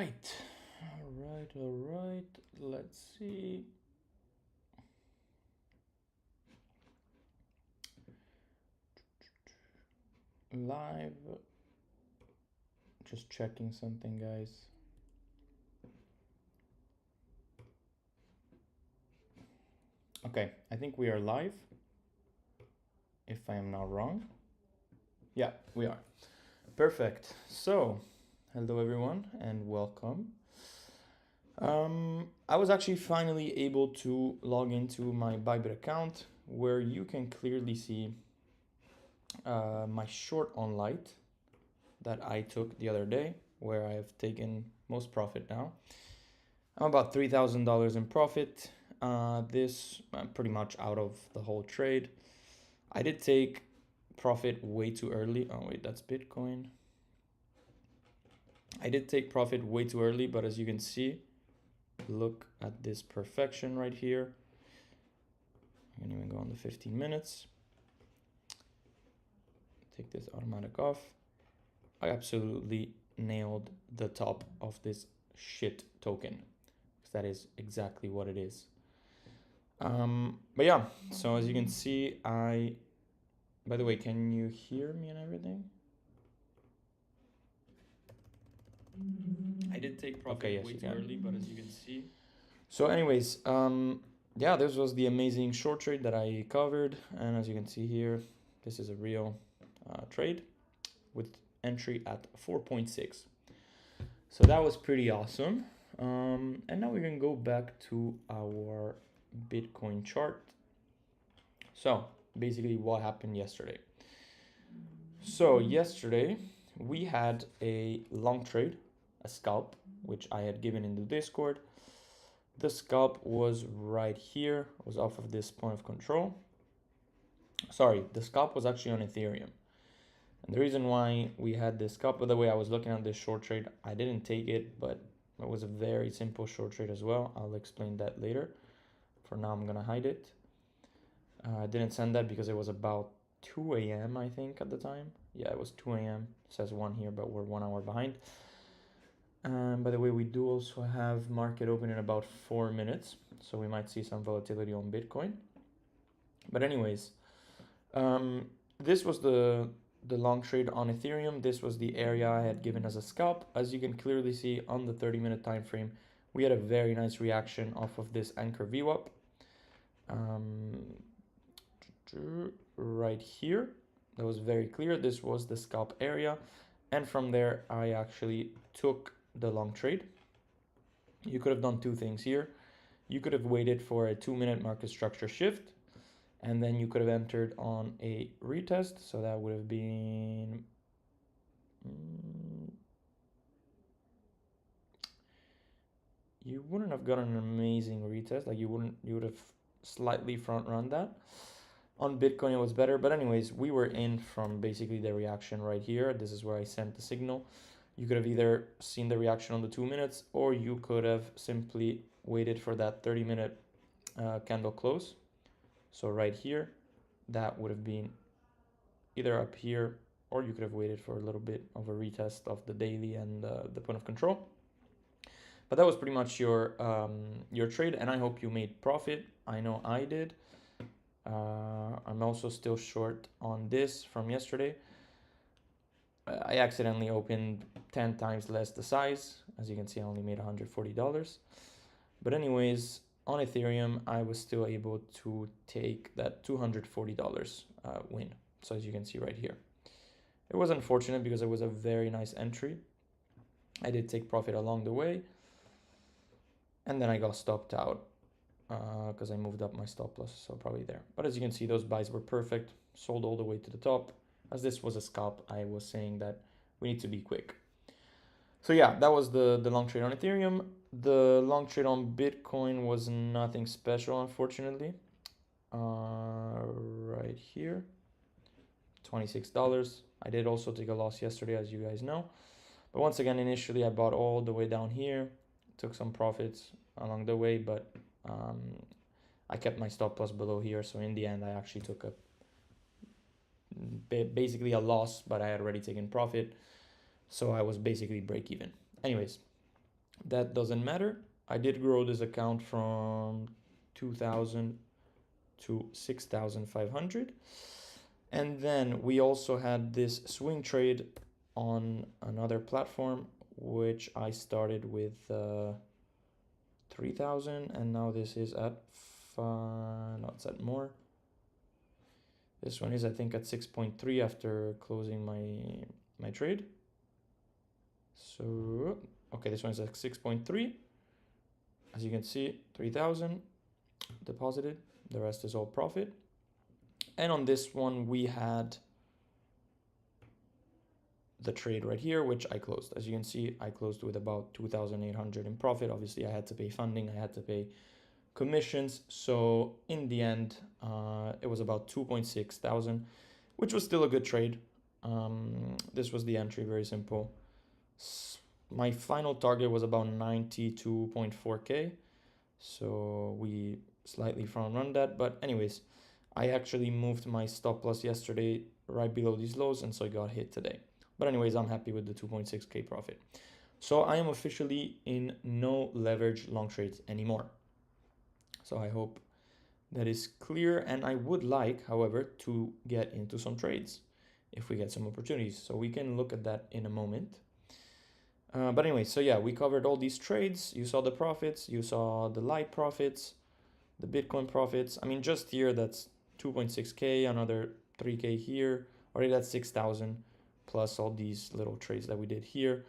All right. Let's see. Live. Just checking something, guys. Okay, I think we are live. If I am not wrong. Yeah, we are. Perfect. So, hello everyone and welcome. I was actually finally able to log into my Bybit account where you can clearly see my short on light that I took the other day, where I have taken most profit now. I'm about $3,000 in profit. This I'm pretty much out of the whole trade. I did take profit way too early. Oh wait, that's Bitcoin. I did take profit way too early, but as you can see, look at this perfection right here. I can even go on the 15 minutes. Take this automatic off. I absolutely nailed the top of this shit token. That is exactly what it is. But yeah, so as you can see, by the way, can you hear me and everything? I did take profit way too early, but as you can see. So anyways, yeah, this was the amazing short trade that I covered. And as you can see here, this is a real trade with entry at 4.6. So that was pretty awesome. And now we can go back to our Bitcoin chart. So basically what happened yesterday. So yesterday we had a long trade, a scalp, which I had given in the Discord. The scalp was right here, was off of this point of control. Sorry, the scalp was actually on Ethereum. And the reason why we had this scalp, by the way, I was looking at this short trade. I didn't take it, but it was a very simple short trade as well. I'll explain that later. For now, I'm gonna hide it. I didn't send that because it was about 2 a.m. I think at the time. Yeah, it was 2 a.m. It says 1 here, but we're 1 hour behind. By the way, we do also have market open in about 4 minutes, so we might see some volatility on Bitcoin. But anyways, this was the long trade on Ethereum. This was the area I had given as a scalp. As you can clearly see on the 30-minute time frame, we had a very nice reaction off of this anchor VWAP. Right here, that was very clear. This was the scalp area, and from there I actually took the long trade. You could have done two things here. You could have waited for a 2-minute market structure shift, and then you could have entered on a retest. So that would have been you wouldn't have gotten an amazing retest. Like you would have slightly front run that. On Bitcoin it was better, but anyways, we were in from basically the reaction right here. This is where I sent the signal. You could have either seen the reaction on the 2 minutes, or you could have simply waited for that 30-minute candle close. So right here, that would have been either up here, or you could have waited for a little bit of a retest of the daily and the point of control. But that was pretty much your trade, and I hope you made profit. I know I did. I'm also still short on this from yesterday. I accidentally opened 10 times less the size. As you can see, I only made $140. But anyways, on Ethereum, I was still able to take that $240 win. So as you can see right here, it was unfortunate because it was a very nice entry. I did take profit along the way, and then I got stopped out because I moved up my stop loss, so probably there. But as you can see, those buys were perfect, sold all the way to the top. As this was a scalp, I was saying that we need to be quick. So yeah, that was the long trade on Ethereum. The long trade on Bitcoin was nothing special, unfortunately. Right here, $26. I did also take a loss yesterday, as you guys know. But once again, initially I bought all the way down here, took some profits along the way, but I kept my stop loss below here. So in the end, I actually took basically a loss, but I had already taken profit. So I was basically break even. Anyways, That doesn't matter. I did grow this account from 2,000 to 6,500. And then we also had this swing trade on another platform, which I started with 3,000, and now this is at no, it's at more. This one is, I think, at 6.3 after closing my trade. So okay, this one is at 6.3. As you can see, 3,000 deposited. The rest is all profit. And on this one, we had the trade right here, which I closed. As you can see, I closed with about 2,800 in profit. Obviously, I had to pay funding. I had to pay commissions. So in the end, it was about 2.6 thousand, which was still a good trade. This was the entry, very simple. My final target was about 92.4K. So we slightly front run that. But anyways, I actually moved my stop loss yesterday right below these lows, and so I got hit today. But anyways, I'm happy with the 2.6K profit. So I am officially in no leverage long trades anymore. So I hope that is clear. And I would like, however, to get into some trades if we get some opportunities. So we can look at that in a moment. But anyway, so yeah, we covered all these trades. You saw the profits, you saw the light profits, the Bitcoin profits. I mean, just here, that's 2.6K, another 3K here, already that's 6,000, plus all these little trades that we did here.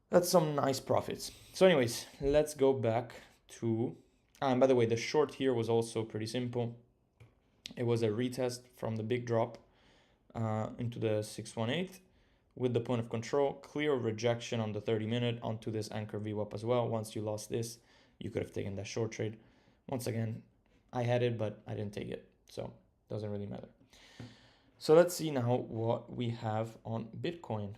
That's some nice profits. So anyways, let's go back to, and by the way, the short here was also pretty simple. It was a retest from the big drop into the 618 with the point of control, clear rejection on the 30-minute onto this anchor VWAP as well. Once you lost this, you could have taken that short trade. Once again, I had it, but I didn't take it, so it doesn't really matter. So let's see now what we have on Bitcoin.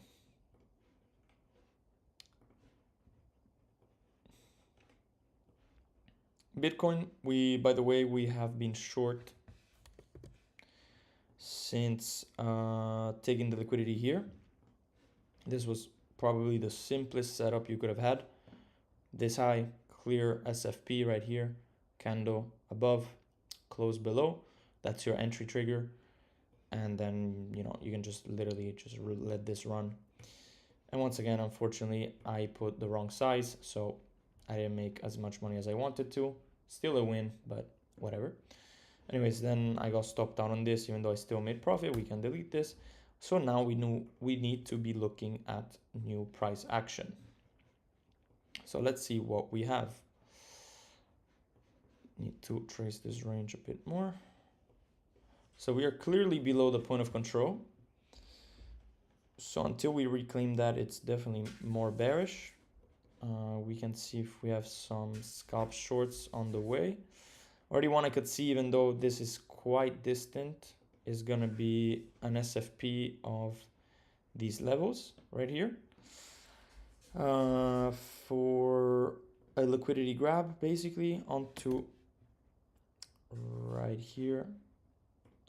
Bitcoin, by the way, we have been short since taking the liquidity here. This was probably the simplest setup you could have had. This high, clear SFP right here, candle above, close below. That's your entry trigger. And then, you can just literally just let this run. And once again, unfortunately, I put the wrong size, so I didn't make as much money as I wanted to. Still a win, but whatever. Anyways, then I got stopped out on this, even though I still made profit. We can delete this. So now we need to be looking at new price action. So let's see what we have. Need to trace this range a bit more. So we are clearly below the point of control. So until we reclaim that, it's definitely more bearish. We can see if we have some scalp shorts on the way. Already one I could see, even though this is quite distant, is gonna be an SFP of these levels right here. For a liquidity grab, basically, onto right here.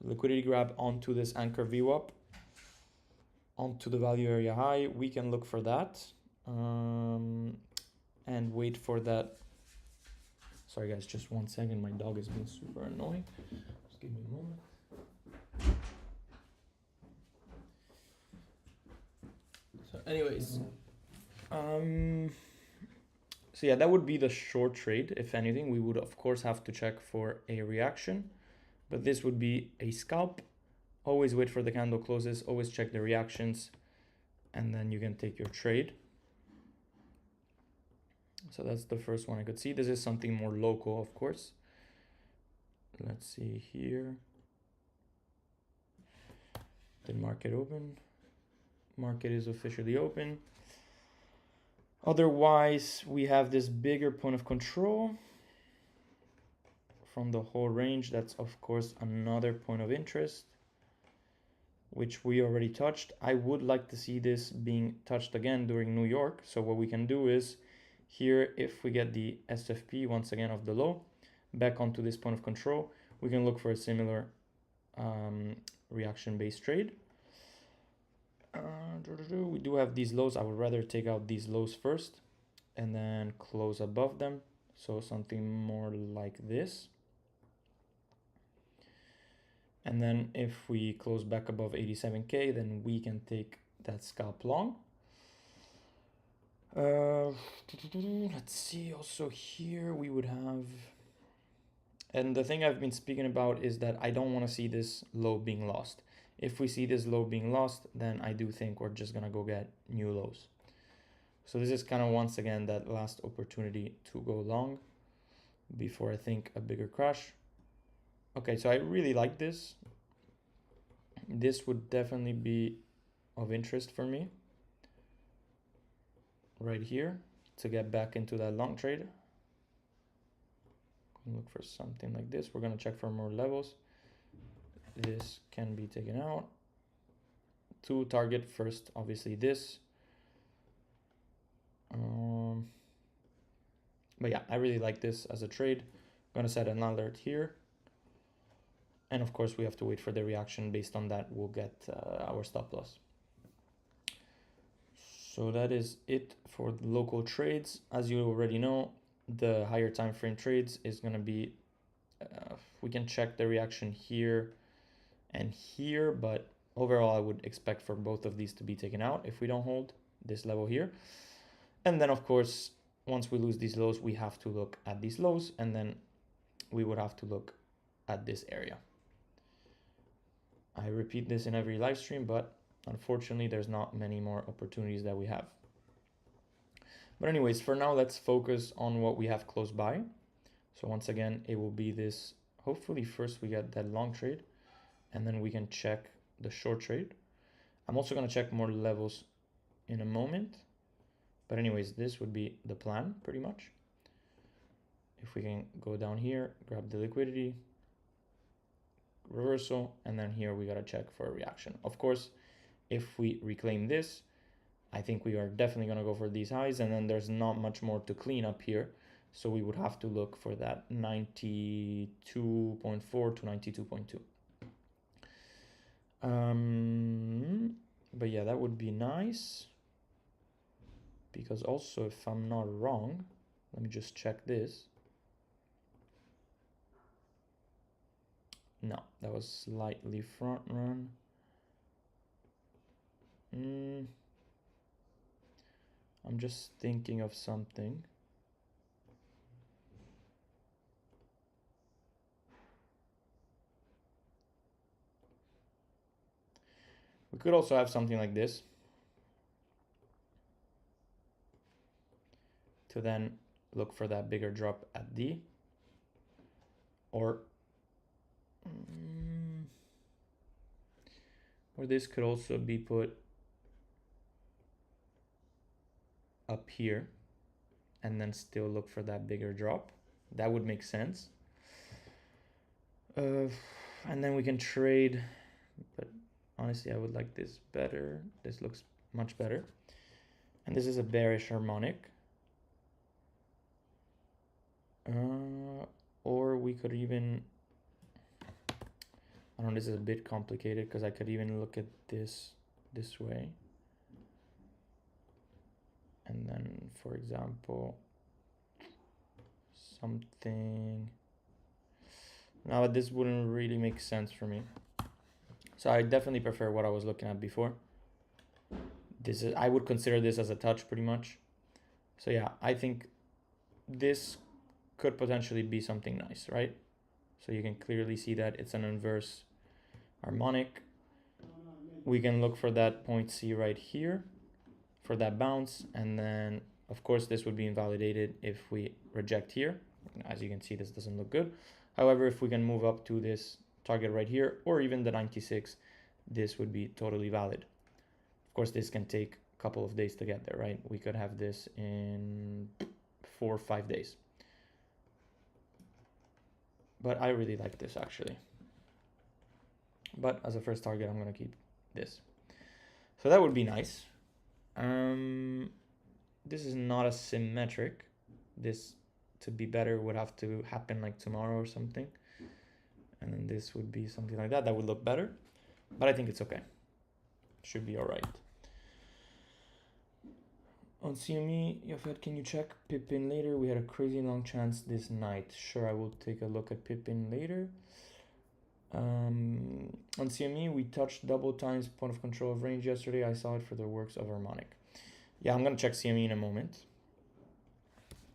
Liquidity grab onto this anchor VWAP, onto the value area high. We can look for that and wait for that. Sorry guys, just 1 second. My dog is being super annoying. Just give me a moment. So anyways, so yeah, that would be the short trade. If anything, we would of course have to check for a reaction, but this would be a scalp. Always wait for the candle closes, always check the reactions, and then you can take your trade. So that's the first one I could see. This is something more local, of course. Let's see here. Did market open? Market is officially open. Otherwise, we have this bigger point of control from the whole range. That's of course another point of interest, which we already touched. I would like to see this being touched again during New York. So what we can do is here, if we get the SFP once again of the low back onto this point of control, we can look for a similar reaction-based trade. We do have these lows. I would rather take out these lows first and then close above them. So something more like this. And then if we close back above 87K, then we can take that scalp long. Let's see, also here we would have, and the thing I've been speaking about is that I don't want to see this low being lost. If we see this low being lost, then I do think we're just gonna go get new lows. So this is kind of once again that last opportunity to go long before I think a bigger crash. Okay, so I really like this. This would definitely be of interest for me right here to get back into that long trade. Look for something like this. We're gonna check for more levels. This can be taken out. To target first, obviously this. But yeah, I really like this as a trade. I'm gonna set an alert here. And of course we have to wait for the reaction. Based on that, we'll get our stop loss. So that is it for the local trades. As you already know, the higher time frame trades is gonna be, we can check the reaction here and here, but overall I would expect for both of these to be taken out if we don't hold this level here. And then of course, once we lose these lows, we have to look at these lows, and then we would have to look at this area. I repeat this in every live stream, but unfortunately there's not many more opportunities that we have. But anyways, for now, let's focus on what we have close by. So once again, it will be this, hopefully first we get that long trade, and then we can check the short trade. I'm also gonna check more levels in a moment. But anyways, this would be the plan pretty much. If we can go down here, grab the liquidity, reversal, and then here we gotta check for a reaction. Of course, if we reclaim this, I think we are definitely gonna go for these highs, and then there's not much more to clean up here. So we would have to look for that 92.4 to 92.2. But yeah, that would be nice. Because also, if I'm not wrong, let me just check this. No, that was slightly front run. I'm just thinking of something. We could also have something like this to then look for that bigger drop at D, or this could also be put up here and then still look for that bigger drop. That would make sense. And then we can trade, but honestly, I would like this better. This looks much better. And this is a bearish harmonic. Or we could even, I don't know, this is a bit complicated because I could even look at this way. And then, for example, something, now this wouldn't really make sense for me. So I definitely prefer what I was looking at before. This is, I would consider this as a touch pretty much. So yeah, I think this could potentially be something nice, right? So you can clearly see that it's an inverse harmonic. We can look for that point C right here for that bounce, and then of course this would be invalidated if we reject here. As you can see, this doesn't look good. However, if we can move up to this target right here, or even the 96, this would be totally valid. Of course, this can take a couple of days to get there, right? We could have this in 4 or 5 days. But I really like this actually. But as a first target, I'm gonna keep this. So that would be nice. This is not a symmetric. This, to be better, would have to happen like tomorrow or something. And then this would be something like that. That would look better. But I think it's okay. Should be all right. On CME, Yofet, can you check Pippin later? We had a crazy long chance this night. Sure, I will take a look at Pippin later. On CME, we touched double times point of control of range yesterday. I saw it for the works of harmonic. Yeah, I'm gonna check CME in a moment.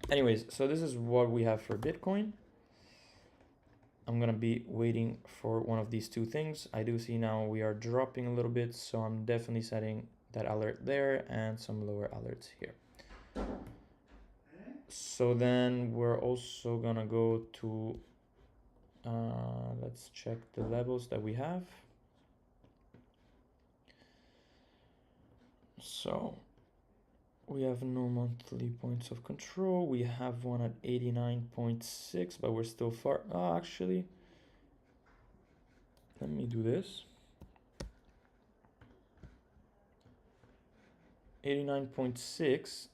Anyways, so this is what we have for Bitcoin. I'm gonna be waiting for one of these two things. I do see now we are dropping a little bit, so I'm definitely setting that alert there and some lower alerts here. So then we're also gonna go to, let's check the levels that we have. So we have no monthly points of control. We have one at 89.6, but we're still far. Oh, actually, let me do this. 89.6,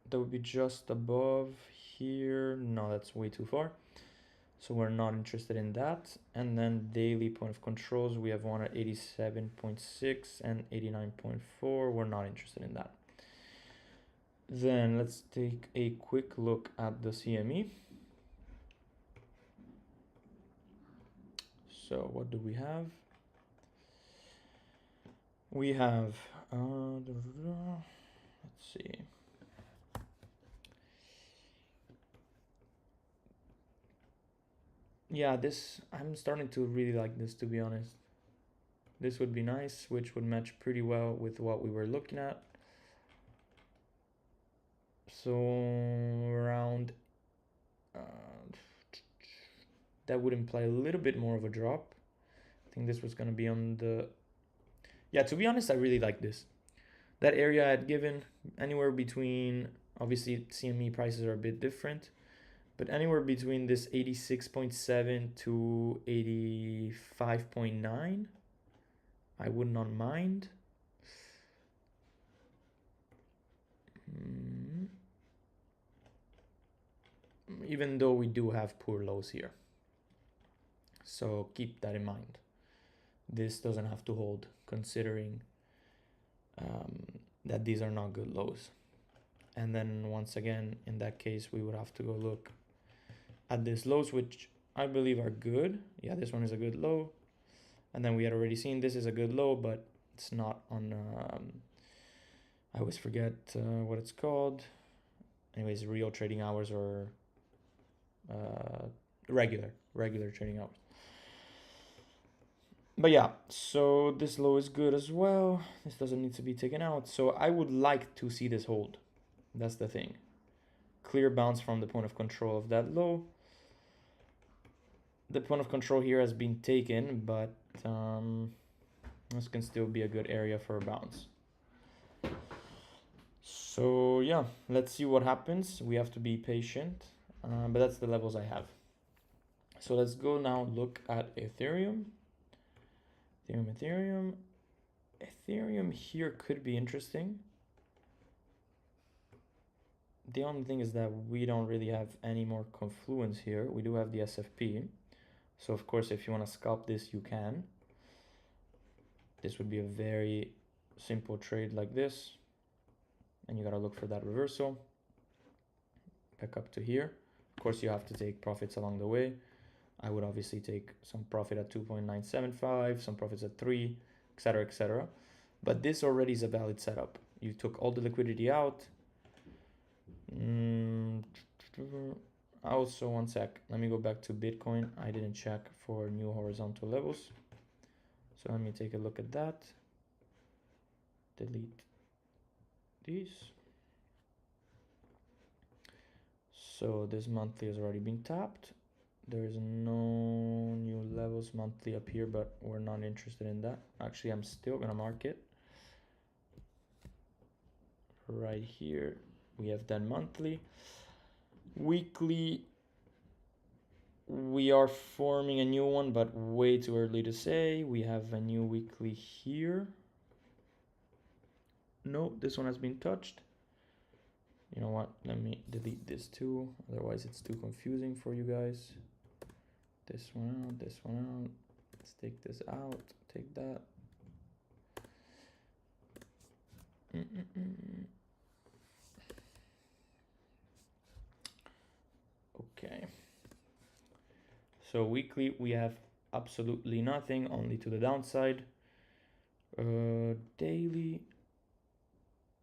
that would be just above here. No, that's way too far. So we're not interested in that. And then daily point of controls, we have one at 87.6 and 89.4. We're not interested in that. Then let's take a quick look at the CME. So what do we have? We have, let's see. Yeah, this, I'm starting to really like this, to be honest. This would be nice, which would match pretty well with what we were looking at. So around, that would imply a little bit more of a drop. I think this was going to be on the, yeah, to be honest, I really like this. That area I had given anywhere between, obviously CME prices are a bit different, but anywhere between this 86.7 to 85.9, I would not mind. Even though we do have poor lows here. So keep that in mind. This doesn't have to hold, considering that these are not good lows. And then once again, in that case, we would have to go look at these lows, which I believe are good. Yeah, this one is a good low. And then we had already seen this is a good low, but it's not on, I always forget what it's called. Anyways, real trading hours or regular trading hours. But yeah, so this low is good as well. This doesn't need to be taken out. So I would like to see this hold. That's the thing. Clear bounce from the point of control of that low. The point of control here has been taken, but this can still be a good area for a bounce. So yeah, let's see what happens. We have to be patient, but that's the levels I have. So let's go now look at Ethereum. Ethereum here could be interesting. The only thing is that we don't really have any more confluence here. We do have the SFP. So of course, if you want to scalp this, you can. This would be a very simple trade like this. And you got to look for that reversal. Back up to here. Of course, you have to take profits along the way. I would obviously take some profit at 2.975, some profits at 3, etc., etc. But this already is a valid setup. You took all the liquidity out. Also, one sec. Let me go back to Bitcoin. I didn't check for new horizontal levels. So let me take a look at that. Delete these. So this monthly has already been tapped. There's no new levels monthly up here, but we're not interested in that. Actually, I'm still gonna mark it. Right here, we have that monthly. Weekly, we are forming a new one, but way too early to say. We have a new weekly here. No, this one has been touched. You know what? Let me delete this too. Otherwise, it's too confusing for you guys. This one out, this one out. Let's take this out, take that. So weekly we have absolutely nothing, only to the downside. Daily,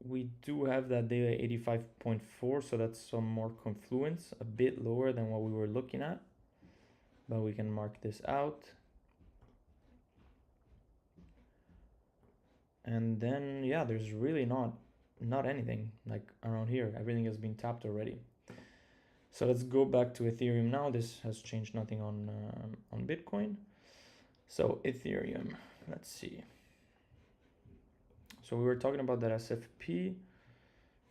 we do have that daily 85.4, so that's some more confluence, a bit lower than what we were looking at, but we can mark this out. And then yeah, there's really not anything like around here. Everything has been tapped already. So let's go back to Ethereum now. This has changed nothing on Bitcoin. So Ethereum, let's see. So we were talking about that SFP.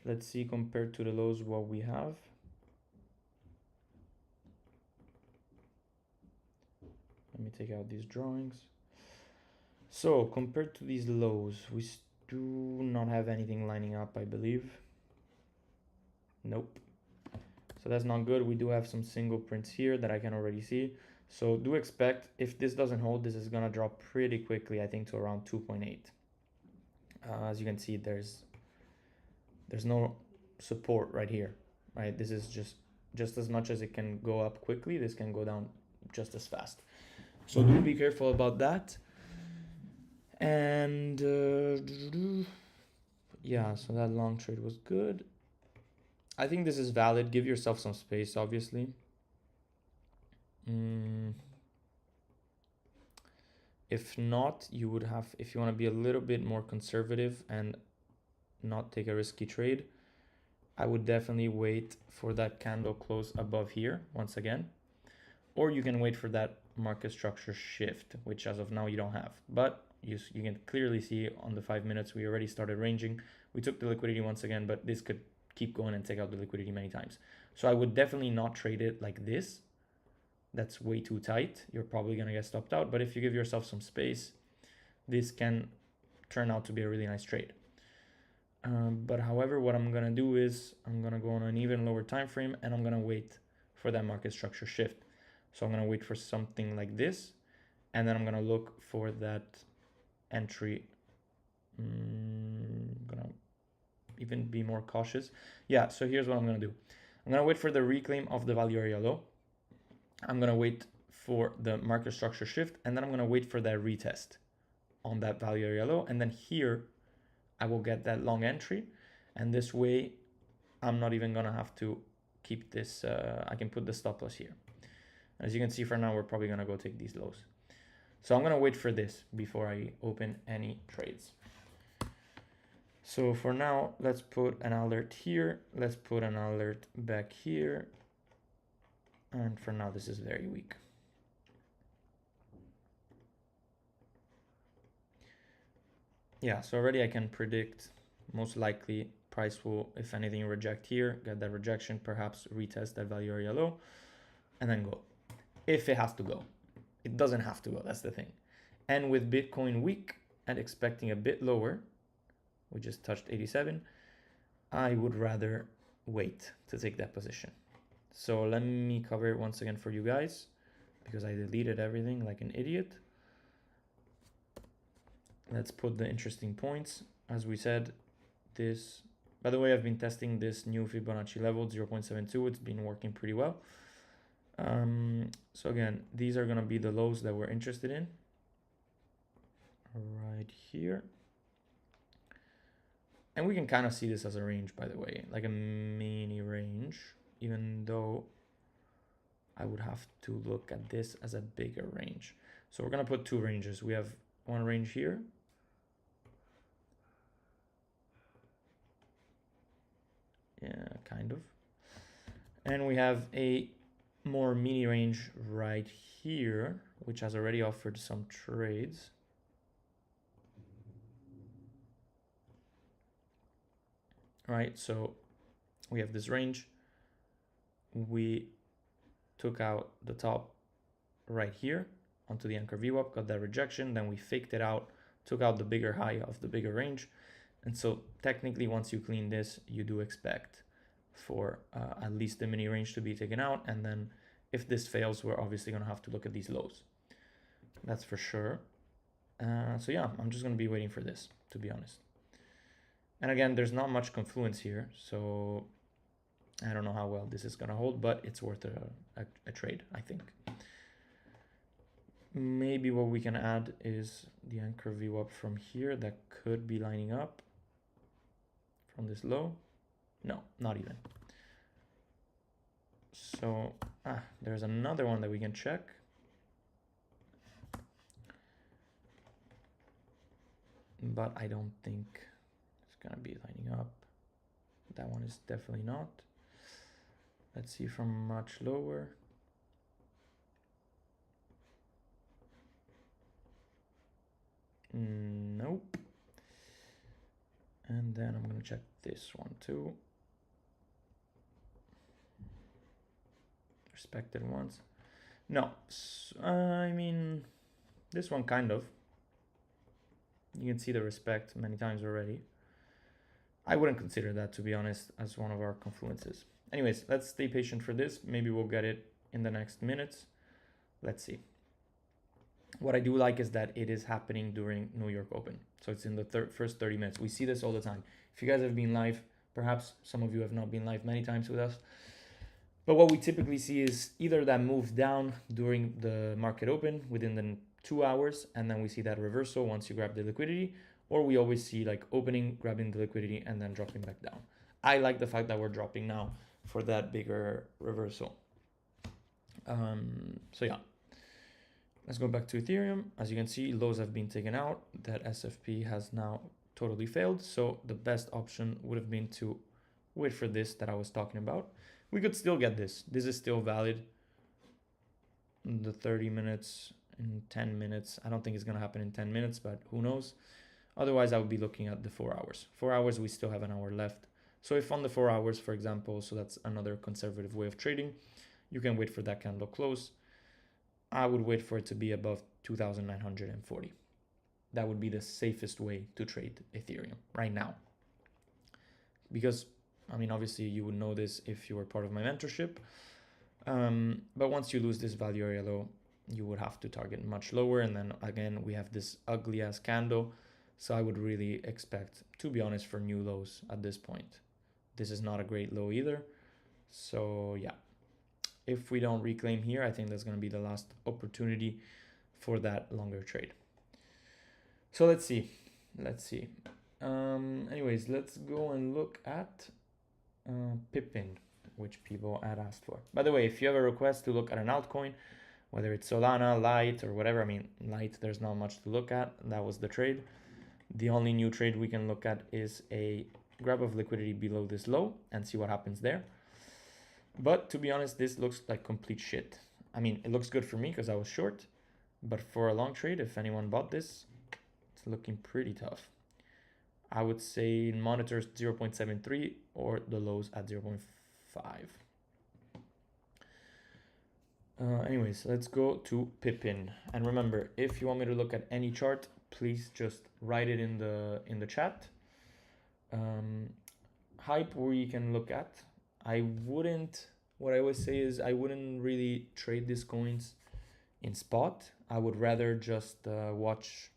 Let's see compared to the lows what we have. Let me take out these drawings. So compared to these lows, we do not have anything lining up, I believe. Nope. So that's not good. We do have some single prints here that I can already see. So do expect, if this doesn't hold, this is gonna drop pretty quickly, I think to around 2.8. As you can see, there's no support right here, right? This is just as much as it can go up quickly, this can go down just as fast. So do be careful about that. And yeah, so that long trade was good. I think this is valid. Give yourself some space, obviously. If not, you would have, if you want to be a little bit more conservative and not take a risky trade, I would definitely wait for that candle close above here once again, or you can wait for that market structure shift, which as of now you don't have, but you can clearly see on the 5 minutes we already started ranging. We took the liquidity once again, but this could keep going and take out the liquidity many times. So I would definitely not trade it like this. That's way too tight. You're probably going to get stopped out, but if you give yourself some space, this can turn out to be a really nice trade. But however, what I'm going to do is I'm going to go on an even lower time frame and I'm going to wait for that market structure shift. So I'm going to wait for something like this, and then I'm going to look for that entry. I'm going to even be more cautious. Yeah, so here's what I'm going to do. I'm going to wait for the reclaim of the value area low. I'm going to wait for the market structure shift, and then I'm going to wait for that retest on that value area low. And then here, I will get that long entry. And this way, I'm not even going to have to keep this. I can put the stop loss here. As you can see, for now, we're probably going to go take these lows. So I'm going to wait for this before I open any trades. So for now, let's put an alert here. Let's put an alert back here. And for now, this is very weak. Yeah, so already I can predict most likely price will, if anything, reject here, get that rejection, perhaps retest that value area low, and then go. If it has to go. It doesn't have to go, that's the thing. And with Bitcoin weak and expecting a bit lower, we just touched 87, I would rather wait to take that position. So let me cover it once again for you guys, because I deleted everything like an idiot. Let's put the interesting points. As we said, this, by the way, I've been testing this new Fibonacci level 0.72. It's been working pretty well. So again, these are going to be the lows that we're interested in right here. And we can kind of see this as a range, by the way, like a mini range, even though I would have to look at this as a bigger range. So we're going to put two ranges. We have one range here. Yeah, kind of. And we have a more mini range right here, which has already offered some trades. Right, so we have this range. We took out the top right here onto the anchor VWAP, got that rejection, then we faked it out, took out the bigger high of the bigger range. And so technically, once you clean this, you do expect for at least the mini range to be taken out. And then if this fails, we're obviously going to have to look at these lows. That's for sure. So yeah, I'm just going to be waiting for this, to be honest. And again, there's not much confluence here, so I don't know how well this is going to hold, but it's worth a trade, I think. Maybe what we can add is the anchor VWAP from here that could be lining up from this low. No, not even. So there's another one that we can check. But I don't think it's gonna be lining up. That one is definitely not. Let's see from much lower. Nope. And then I'm gonna check this one too. Respected ones. No, I mean, this one kind of. You can see the respect many times already. I wouldn't consider that, to be honest, as one of our confluences. Anyways, let's stay patient for this. Maybe we'll get it in the next minutes. Let's see. What I do like is that it is happening during New York Open. So it's in the first 30 minutes. We see this all the time. If you guys have been live, perhaps some of you have not been live many times with us. But what we typically see is either that move down during the market open within the 2 hours, and then we see that reversal once you grab the liquidity, or we always see like opening, grabbing the liquidity, and then dropping back down. I like the fact that we're dropping now for that bigger reversal. So yeah, let's go back to Ethereum. As you can see, lows have been taken out. That SFP has now totally failed. So the best option would have been to wait for this that I was talking about. We could still get this. This is still valid. The 30 minutes in 10 minutes. I don't think it's going to happen in 10 minutes, but who knows? Otherwise, I would be looking at the 4 hours. 4 hours, we still have an hour left. So if on the 4 hours, for example, so that's another conservative way of trading, you can wait for that candle close. I would wait for it to be above 2,940. That would be the safest way to trade Ethereum right now. Because, I mean, obviously you would know this if you were part of my mentorship. But once you lose this value area low, you would have to target much lower. And then again, we have this ugly ass candle. So I would really expect, to be honest, for new lows at this point. This is not a great low either. So yeah, if we don't reclaim here, I think that's going to be the last opportunity for that longer trade. So let's see. Anyways, let's go and look at Pippin, which people had asked for. By the way, if you have a request to look at an altcoin, whether it's Solana, Light, or whatever, I mean, Light, there's not much to look at. That was the trade. The only new trade we can look at is a grab of liquidity below this low and see what happens there. But to be honest, this looks like complete shit. I mean, it looks good for me because I was short, but for a long trade, if anyone bought this, it's looking pretty tough. I would say monitors 0.73 or the lows at 0.5. Anyways, let's go to Pippin. And remember, if you want me to look at any chart, please just write it in the chat. Hype we can look at. What I always say is I wouldn't really trade these coins in spot. I would rather just not watch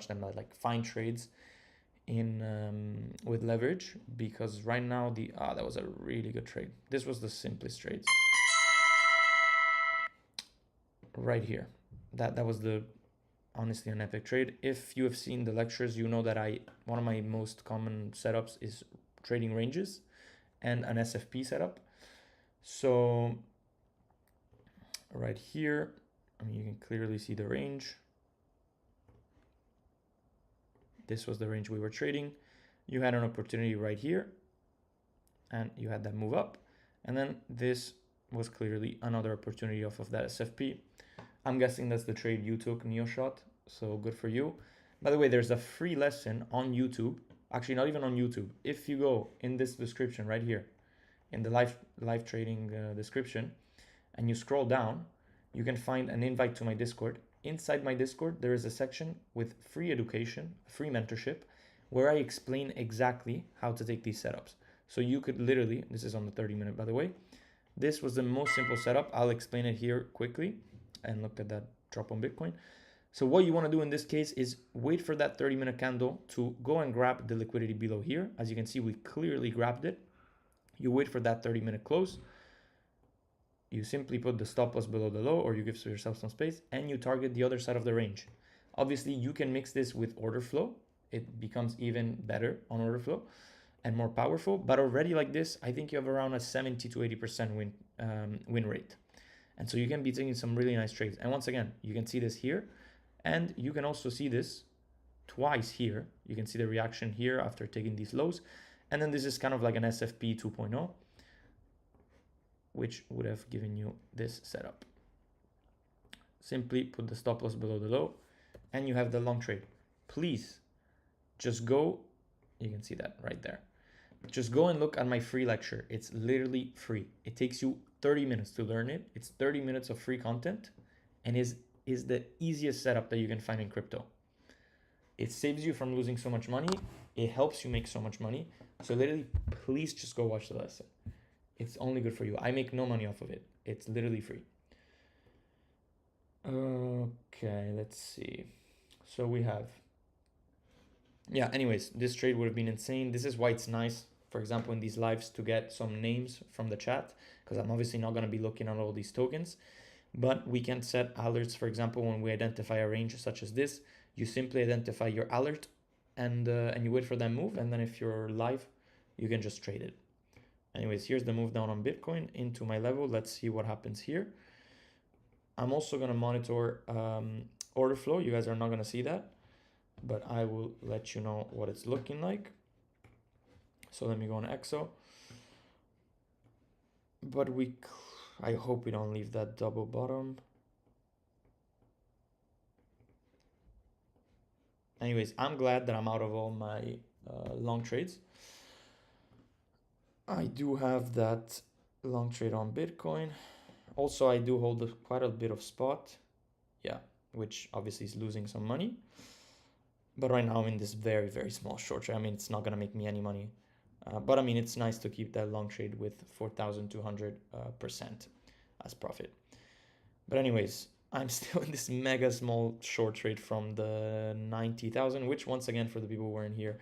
them, but like find trades in with leverage, because right now that was a really good trade. This was the simplest trades right here. That was honestly an epic trade. If you have seen the lectures, you know that one of my most common setups is trading ranges and an SFP setup. So right here, I mean, you can clearly see the range. This was the range we were trading. You had an opportunity right here and you had that move up. And then this was clearly another opportunity off of that SFP. I'm guessing that's the trade you took, NeoShot. So good for you. By the way, there's a free lesson on YouTube. Actually, not even on YouTube. If you go in this description right here, in the live trading description, and you scroll down, you can find an invite to my Discord. Inside my Discord, there is a section with free education, free mentorship, where I explain exactly how to take these setups. So you could literally, this is on the 30-minute, by the way. This was the most simple setup. I'll explain it here quickly. And look at that drop on Bitcoin. So what you want to do in this case is wait for that 30-minute candle to go and grab the liquidity below here. As you can see, we clearly grabbed it. You wait for that 30-minute close. you simply put the stop loss below the low, or you give yourself some space, and you target the other side of the range. Obviously, you can mix this with order flow. It becomes even better on order flow and more powerful. But already like this, I think you have around a 70 to 80% win rate. And so you can be taking some really nice trades. And once again, you can see this here. And you can also see this twice here. You can see the reaction here after taking these lows. And then this is kind of like an SFP 2.0, which would have given you this setup. Simply put the stop loss below the low and you have the long trade. Please just go, you can see that right there. Just go and look at my free lecture. It's literally free. It takes you 30 minutes to learn it. It's 30 minutes of free content and is the easiest setup that you can find in crypto. It saves you from losing so much money. It helps you make so much money. So literally, please just go watch the lesson. It's only good for you. I make no money off of it. It's literally free. Okay, let's see. So we have, yeah, anyways, this trade would have been insane. This is why it's nice, for example, in these lives to get some names from the chat, because I'm obviously not going to be looking at all these tokens, but we can set alerts. For example, when we identify a range such as this, you simply identify your alert and you wait for that move. And then if you're live, you can just trade it. Anyways, here's the move down on Bitcoin into my level. Let's see what happens here. I'm also going to monitor order flow. You guys are not going to see that, but I will let you know what it's looking like. So let me go on EXO. But I hope we don't leave that double bottom. Anyways, I'm glad that I'm out of all my long trades. I do have that long trade on Bitcoin. Also, I do hold quite a bit of spot. Yeah, which obviously is losing some money. But right now I'm in this very, very small short trade. I mean, it's not going to make me any money. But I mean, it's nice to keep that long trade with 4,200% as profit. But anyways, I'm still in this mega small short trade from the 90,000, which once again, for the people who weren't here,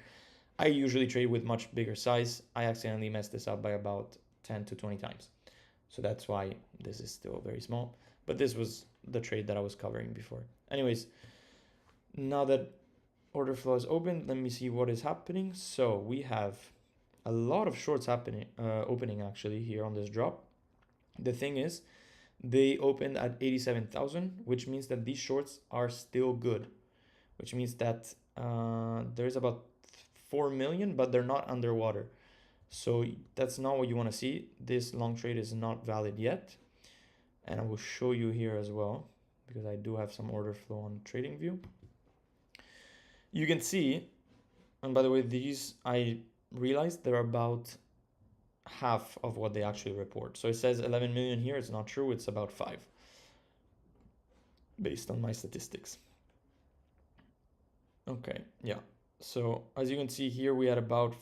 I usually trade with much bigger size. I accidentally messed this up by about 10 to 20 times. So that's why this is still very small. But this was the trade that I was covering before. Anyways, now that order flow is open, let me see what is happening. So we have a lot of shorts happening, opening actually here on this drop. The thing is, they opened at 87,000, which means that these shorts are still good, which means that there's about 4 million, but they're not underwater. So that's not what you want to see. This long trade is not valid yet. And I will show you here as well, because I do have some order flow on TradingView. You can see, and by the way, these, I realized they're about half of what they actually report. So it says 11 million here. It's not true. It's about 5 based on my statistics. Okay, yeah. So as you can see here, we had about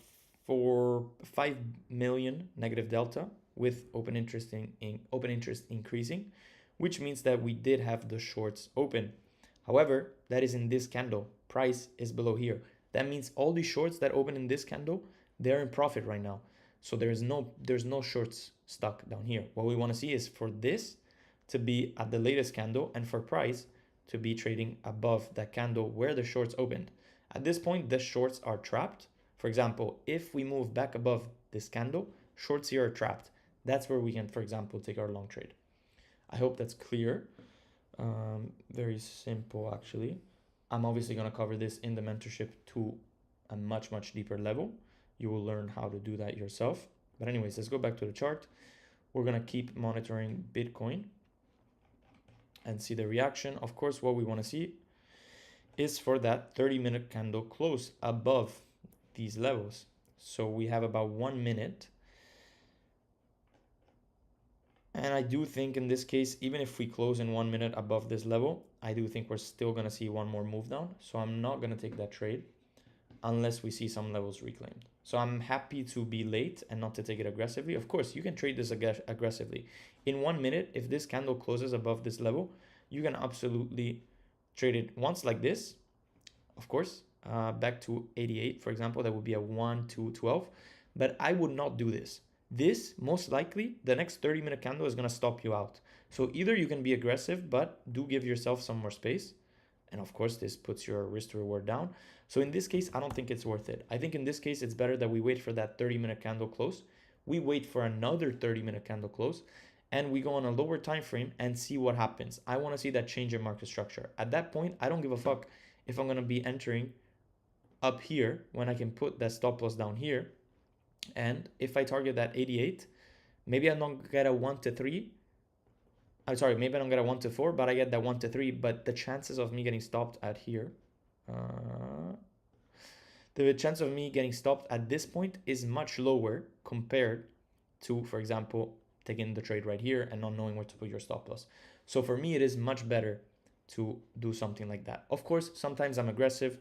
5 million negative delta with open interest increasing, which means that we did have the shorts open. However, that is in this candle. Price is below here. That means all the shorts that open in this candle, they're in profit right now. So there's no shorts stuck down here. What we want to see is for this to be at the latest candle and for price to be trading above that candle where the shorts opened. At this point, the shorts are trapped. For example, if we move back above this candle, shorts here are trapped. That's where we can, for example, take our long trade. I hope that's clear. Very simple, actually. I'm obviously going to cover this in the mentorship to a much, much deeper level. You will learn how to do that yourself. But anyways, let's go back to the chart. We're going to keep monitoring Bitcoin and see the reaction. Of course, what we want to see is for that 30-minute candle close above these levels. So we have about 1 minute. And I do think in this case, even if we close in 1 minute above this level, I do think we're still going to see one more move down. So I'm not going to take that trade unless we see some levels reclaimed. So I'm happy to be late and not to take it aggressively. Of course, you can trade this aggressively. In 1 minute, if this candle closes above this level, you can absolutely trade it once like this, of course, back to 88, for example. That would be a 1 to 12. But I would not do this This, most likely, the next 30-minute candle is going to stop you out. So either you can be aggressive, but do give yourself some more space. And of course, this puts your risk to reward down. So in this case, I don't think it's worth it. I think in this case, it's better that we wait for that 30-minute candle close. We wait for another 30-minute candle close, and we go on a lower time frame and see what happens. I want to see that change in market structure. At that point, I don't give a fuck if I'm going to be entering up here when I can put that stop loss down here. And if I target that 88, maybe I don't get a 1 to 3. I'm sorry, maybe I don't get a 1 to 4, but I get that 1 to 3. But the chances of me getting stopped at here, the chance of me getting stopped at this point is much lower compared to, for example, taking the trade right here and not knowing where to put your stop loss. So for me, it is much better to do something like that. Of course, sometimes I'm aggressive.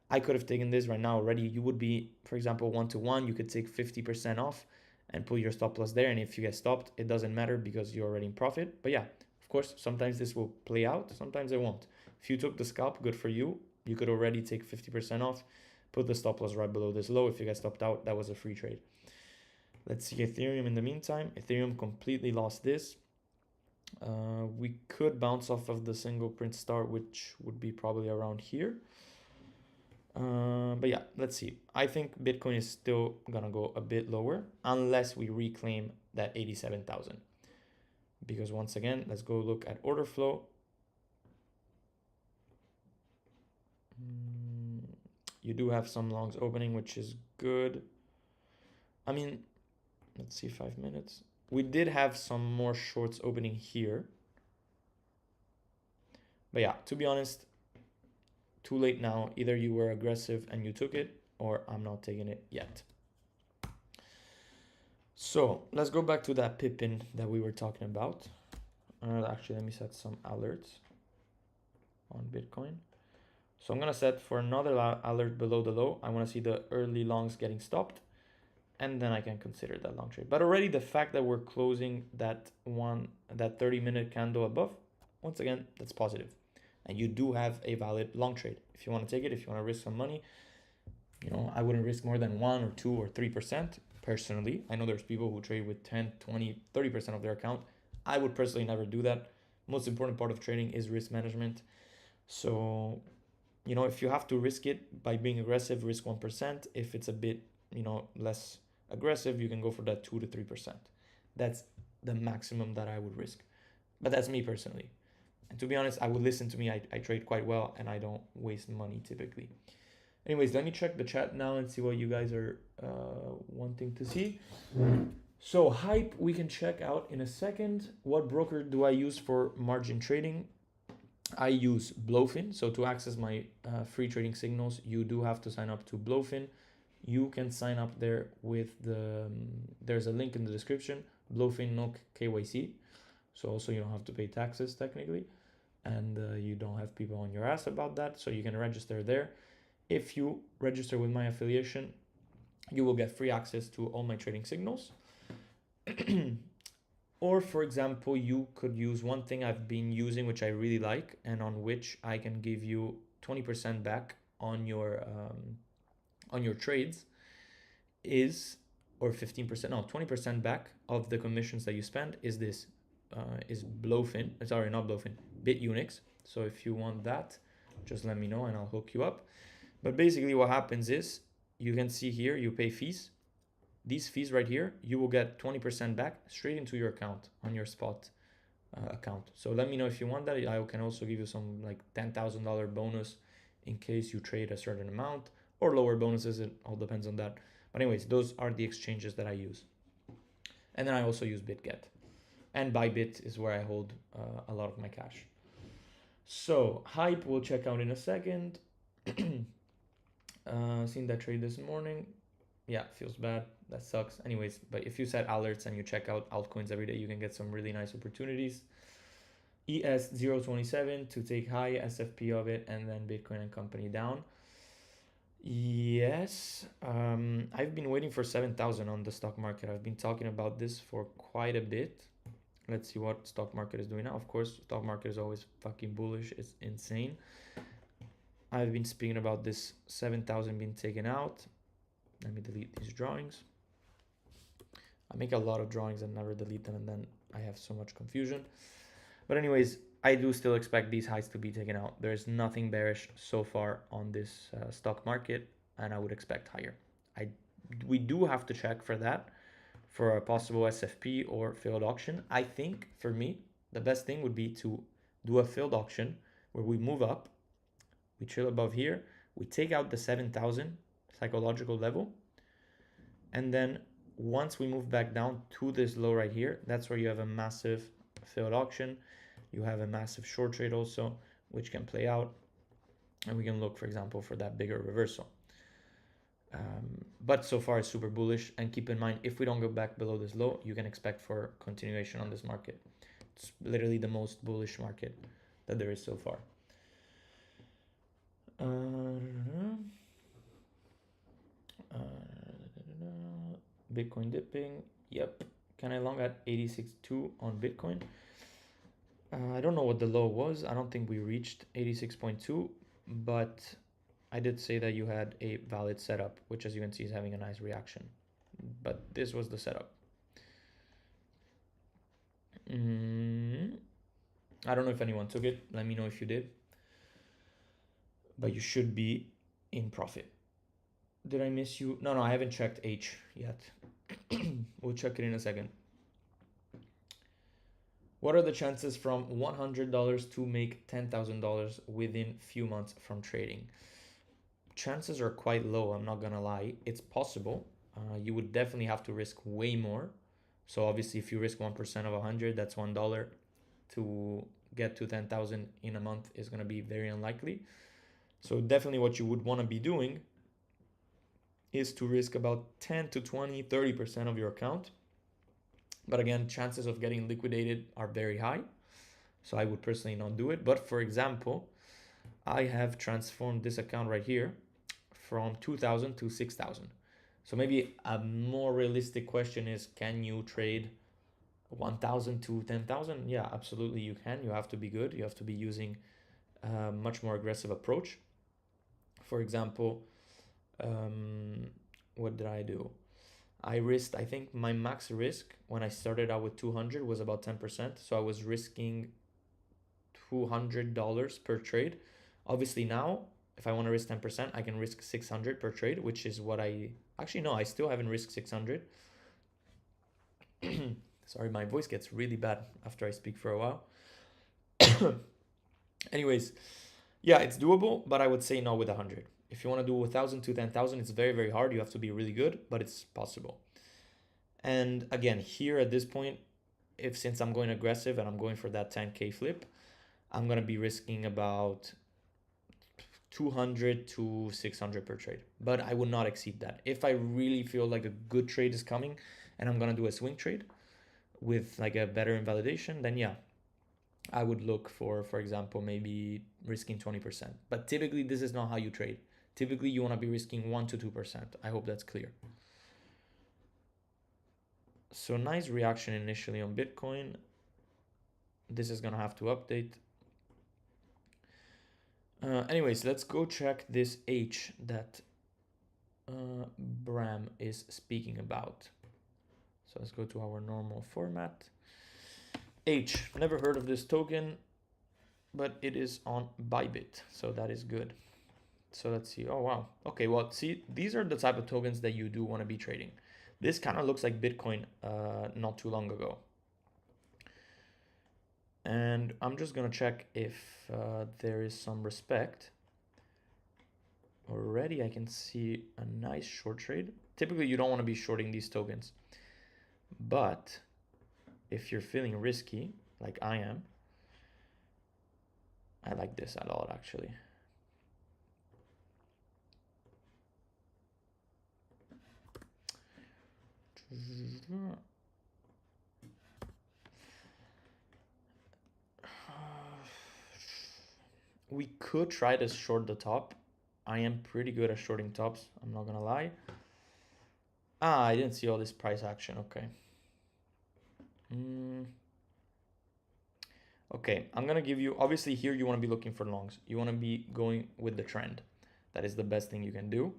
I could have taken this right now already. You would be, for example, 1 to 1. You could take 50% off and put your stop loss there. And if you get stopped, it doesn't matter because you're already in profit. But yeah, of course, sometimes this will play out. Sometimes it won't. If you took the scalp, good for you. You could already take 50% off, put the stop loss right below this low. If you get stopped out, that was a free trade. Let's see Ethereum in the meantime. Ethereum completely lost this. We could bounce off of the single print start, which would be probably around here. But yeah, let's see. I think Bitcoin is still gonna go a bit lower unless we reclaim that 87,000. Because once again, let's go look at order flow. You do have some longs opening, which is good. I mean, let's see, 5 minutes. We did have some more shorts opening here. But yeah, to be honest, too late now. Either you were aggressive and you took it, or I'm not taking it yet. So let's go back to that Pippin that we were talking about. Actually, let me set some alerts on Bitcoin. So I'm going to set for another alert below the low. I want to see the early longs getting stopped, and then I can consider that long trade. But already the fact that we're closing that 30-minute candle above, once again, that's positive. And you do have a valid long trade. If you want to take it, if you want to risk some money, you know, I wouldn't risk more than 1 or 2 or 3% personally. I know there's people who trade with 10, 20, 30% of their account. I would personally never do that. Most important part of trading is risk management. So, you know, if you have to risk it by being aggressive, risk 1%. If it's a bit, you know, less aggressive, you can go for that 2 to 3%. That's the maximum that I would risk. But that's me personally. And to be honest, I would listen to me. I trade quite well and I don't waste money typically. Anyways, let me check the chat now and see what you guys are wanting to see. So Hype, we can check out in a second. What broker do I use for margin trading? I use Blowfin. So to access my free trading signals, you do have to sign up to Blowfin. You can sign up there with there's a link in the description, Blowfin no KYC. So also you don't have to pay taxes technically, and you don't have people on your ass about that. So you can register there. If you register with my affiliation, you will get free access to all my trading signals. Or for example, you could use one thing I've been using, which I really like, and on which I can give you 20% back on your trades or 15%, no, 20% back of the commissions that you spend is this, is Blowfin, sorry, not Blowfin, BitUnix. So if you want that, just let me know and I'll hook you up. But basically what happens is, you can see here, you pay fees. These fees right here, you will get 20% back straight into your account on your spot account. So let me know if you want that. I can also give you some like $10,000 bonus in case you trade a certain amount, or lower bonuses. It all depends on that. But anyways, those are the exchanges that I use. And then I also use BitGet. And Bybit is where I hold a lot of my cash. So Hype we'll check out in a second. Seen that trade this morning. Yeah, feels bad. That sucks. Anyways, but if you set alerts and you check out altcoins every day, you can get some really nice opportunities. ES027 to take high SFP of it, and then Bitcoin and company down. Yes, I've been waiting for 7,000 on the stock market. I've been talking about this for quite a bit. Let's see what stock market is doing now. Of course, stock market is always fucking bullish. It's insane. I've been speaking about this 7,000 being taken out. Let me delete these drawings. I make a lot of drawings and never delete them, and then I have so much confusion. But anyways, I do still expect these highs to be taken out. There's nothing bearish so far on this stock market, and I would expect higher. We do have to check for that, for a possible SFP or failed auction. I think for me, the best thing would be to do a failed auction where we move up, we chill above here, we take out the 7,000 psychological level, and then once we move back down to this low right here, that's where you have a massive failed auction. You have a massive short trade also, which can play out, and we can look, for example, for that bigger reversal. But so far it's super bullish, and keep in mind, if we don't go back below this low, you can expect for continuation on this market. It's literally the most bullish market that there is so far. Bitcoin dipping, yep. Can I long at 86.2 on Bitcoin? I don't know what the low was. I don't think we reached 86.2, but I did say that you had a valid setup, which as you can see is having a nice reaction. But this was the setup. I don't know if anyone took it. Let me know if you did. But you should be in profit. Did I miss you? No, I haven't checked H yet. We'll check it in a second. What are the chances from $100 to make $10,000 within few months from trading? Chances are quite low, I'm not gonna lie. It's possible. You would definitely have to risk way more. So obviously if you risk 1% of 100, that's $1. To get to 10,000 in a month is gonna be very unlikely. So definitely what you would wanna be doing is to risk about 10 to 20, 30% of your account. But again, chances of getting liquidated are very high. So I would personally not do it. But for example, I have transformed this account right here from 2,000 to 6,000. So maybe a more realistic question is, can you trade 1,000 to 10,000? Yeah, absolutely you can. You have to be good. You have to be using a much more aggressive approach. For example, what did I do? I think my max risk when I started out with 200 was about 10%. So I was risking $200 per trade. Obviously now, if I want to risk 10%, I can risk 600 per trade, which is what I still haven't risked 600. Sorry, my voice gets really bad after I speak for a while. Anyways, yeah, it's doable, but I would say not with 100. If you want to do 1,000 to 10,000, it's very, very hard. You have to be really good, but it's possible. And again, here at this point, since I'm going aggressive and I'm going for that 10K flip, I'm going to be risking about 200 to 600 per trade, but I would not exceed that. If I really feel like a good trade is coming and I'm going to do a swing trade with like a better invalidation, then yeah, I would look for example, maybe risking 20%. But typically this is not how you trade. Typically you want to be risking 1 to 2%. I hope that's clear. So nice reaction initially on Bitcoin. This is going to have to update. Anyways, let's go check this H that Bram is speaking about. So let's go to our normal format. H, never heard of this token, but it is on Bybit, so that is good. So let's see. Oh wow. Okay, well, see, these are the type of tokens that you do want to be trading. This kind of looks like Bitcoin not too long ago. And I'm just gonna check if there is some respect. Already I can see a nice short trade. Typically you don't want to be shorting these tokens, but if you're feeling risky like I am, I like this a lot actually. We could try to short the top. I am pretty good at shorting tops, I'm not gonna lie. I didn't see all this price action. Okay. Okay, I'm gonna give you, obviously here you want to be looking for longs. You want to be going with the trend. That is the best thing you can do.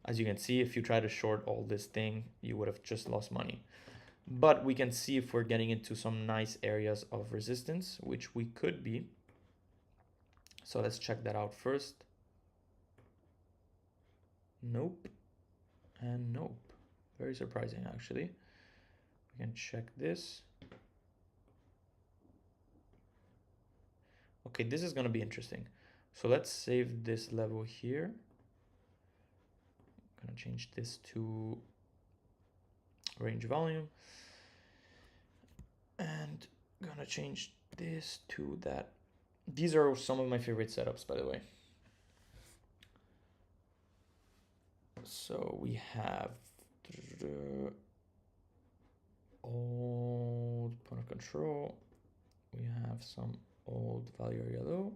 As you can see, if you try to short all this thing, you would have just lost money. But we can see if we're getting into some nice areas of resistance, which we could be. So let's check that out first. Nope. And nope. Very surprising, actually. We can check this. Okay, this is going to be interesting. So let's save this level here. I'm going to change this to range volume. And I'm going to change this to that. These are some of my favorite setups, by the way. So we have old point of control. We have some old value area low.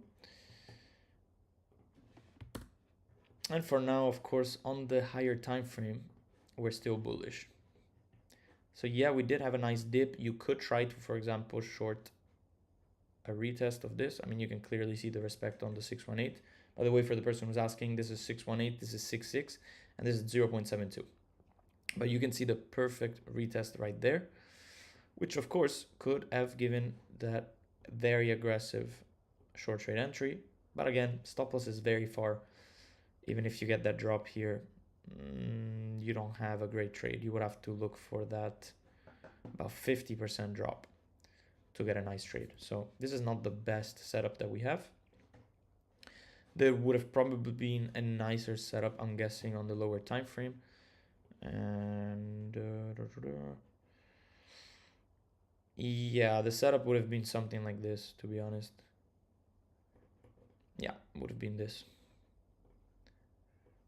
And for now, of course, on the higher time frame, we're still bullish. So yeah, we did have a nice dip. You could try to, for example, short a retest of this. I mean, you can clearly see the respect on the 618. By the way, for the person who's asking, this is 618, this is 66, and this is 0.72. But you can see the perfect retest right there, which of course could have given that very aggressive short trade entry. But again, stop loss is very far. Even if you get that drop here, you don't have a great trade. You would have to look for that about 50% drop to get a nice trade. So this is not the best setup that we have. There would have probably been a nicer setup, I'm guessing, on the lower time frame. And yeah, the setup would have been something like this, to be honest. Yeah, would have been this.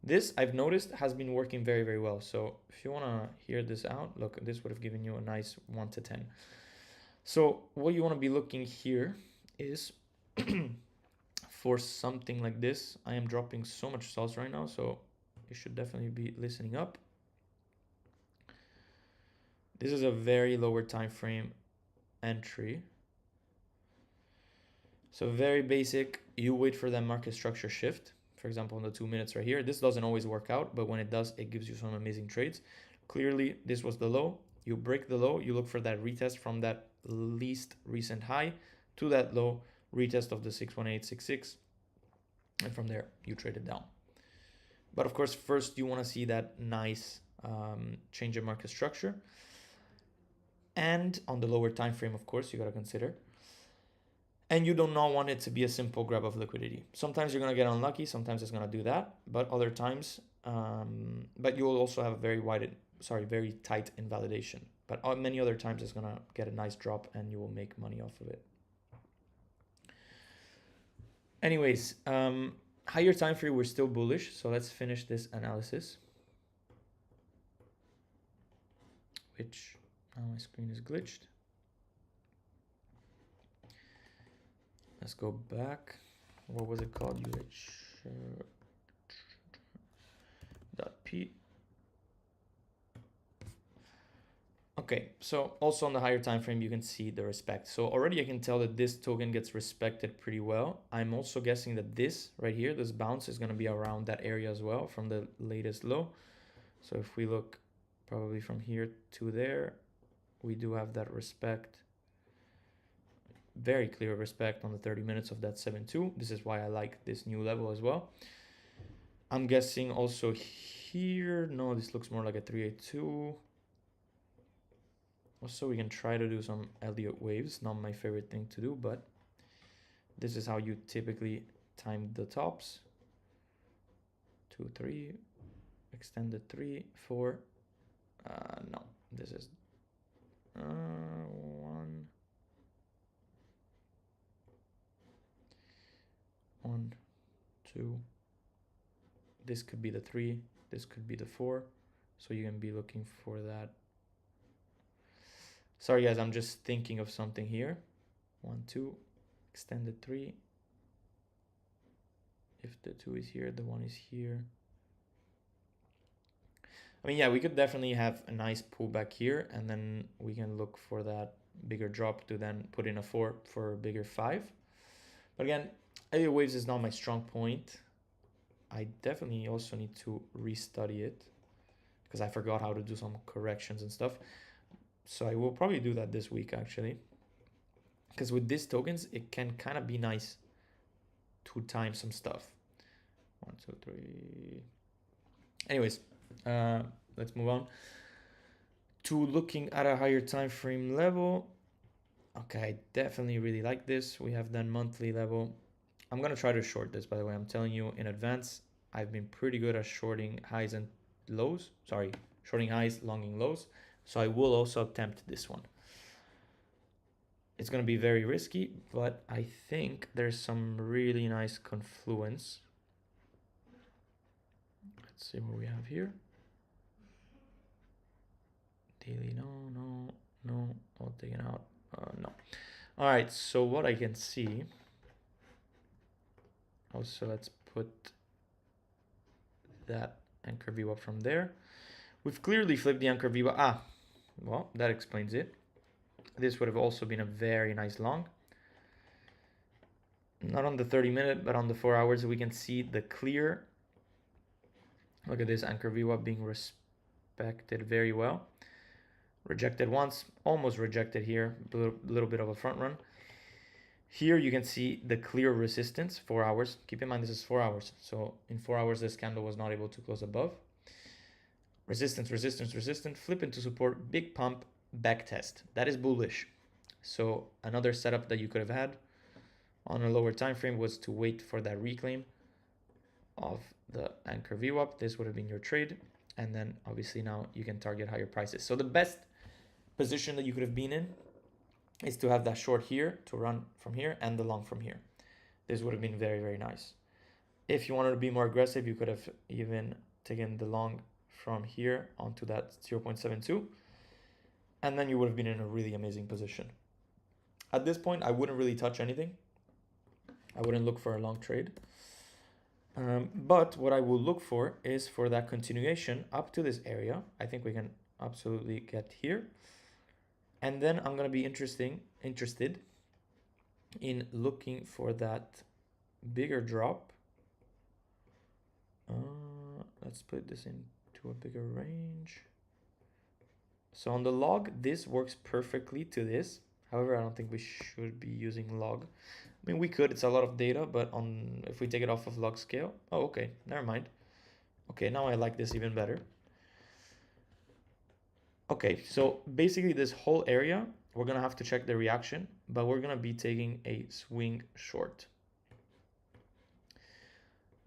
This, I've noticed, has been working very, very well. So if you want to hear this out, look, this would have given you a nice 1 to 10. So what you want to be looking here is for something like this. I am dropping so much sauce right now, so you should definitely be listening up. This is a very lower time frame entry. So very basic. You wait for that market structure shift. For example, in the 2 minutes right here, this doesn't always work out, but when it does, it gives you some amazing trades. Clearly, this was the low. You break the low, you look for that retest from that least recent high to that low, retest of the 61866, and from there, you trade it down. But of course, first you want to see that nice change in market structure. And on the lower time frame, of course, you got to consider. And you do not want it to be a simple grab of liquidity. Sometimes you're going to get unlucky. Sometimes it's going to do that. But other times, but you will also have a very tight invalidation. But many other times it's going to get a nice drop and you will make money off of it. Anyways, higher time frame, we're still bullish. So let's finish this analysis. Which, now my screen is glitched. Let's go back. What was it called? UH.P. Okay, so also on the higher time frame, you can see the respect. So already I can tell that this token gets respected pretty well. I'm also guessing that this right here, this bounce is going to be around that area as well from the latest low. So if we look probably from here to there, we do have that respect. Very clear respect on the 30 minutes of that 7.2. This is why I like this new level as well. I'm guessing also here, no, this looks more like a 382. Also, we can try to do some Elliott waves. Not my favorite thing to do, but this is how you typically time the tops. 2, 3, extended 3, 4. No, this is 1. 1, 2. This could be the 3. This could be the 4. So you can be looking for that. Sorry guys, I'm just thinking of something here. 1, 2, extended 3. If the 2 is here, the 1 is here. I mean, yeah, we could definitely have a nice pullback here, and then we can look for that bigger drop to then put in a 4 for a bigger 5. But again, Elliott waves is not my strong point. I definitely also need to restudy it because I forgot how to do some corrections and stuff. So I will probably do that this week actually, because with these tokens, it can kind of be nice to time some stuff. 1, 2, 3. Anyways, let's move on to looking at a higher time frame level. Okay, I definitely really like this. We have done monthly level. I'm gonna try to short this, by the way. I'm telling you in advance. I've been pretty good at shorting highs and lows. Sorry, shorting highs, longing lows. So I will also attempt this one. It's gonna be very risky, but I think there's some really nice confluence. Let's see what we have here. Daily, no, all taken out. No. All right, so what I can see. Also, let's put that anchor view up from there. We've clearly flipped the anchor view. Well, that explains it. This would have also been a very nice long. Not on the 30-minute, but on the 4 hours, we can see the clear. Look at this anchor view up being respected very well. Rejected once, almost rejected here, a little bit of a front run. Here you can see the clear resistance, 4 hours. Keep in mind this is 4 hours. So in 4 hours, this candle was not able to close above. Resistance, resistance, resistance, flip into support, big pump, back test. That is bullish. So another setup that you could have had on a lower time frame was to wait for that reclaim of the anchor view up. This would have been your trade. And then obviously now you can target higher prices. So the best position that you could have been in is to have that short here to run from here and the long from here. This would have been very, very nice. If you wanted to be more aggressive, you could have even taken the long from here onto that 0.72. And then you would have been in a really amazing position. At this point, I wouldn't really touch anything. I wouldn't look for a long trade. But what I will look for is for that continuation up to this area. I think we can absolutely get here. And then I'm going to be interested in looking for that bigger drop. Let's put this into a bigger range. So on the log, this works perfectly to this. However, I don't think we should be using log. I mean, we could, it's a lot of data, but if we take it off of log scale, oh, okay, never mind. Okay, now I like this even better. Okay, so basically this whole area, we're gonna have to check the reaction, but we're gonna be taking a swing short.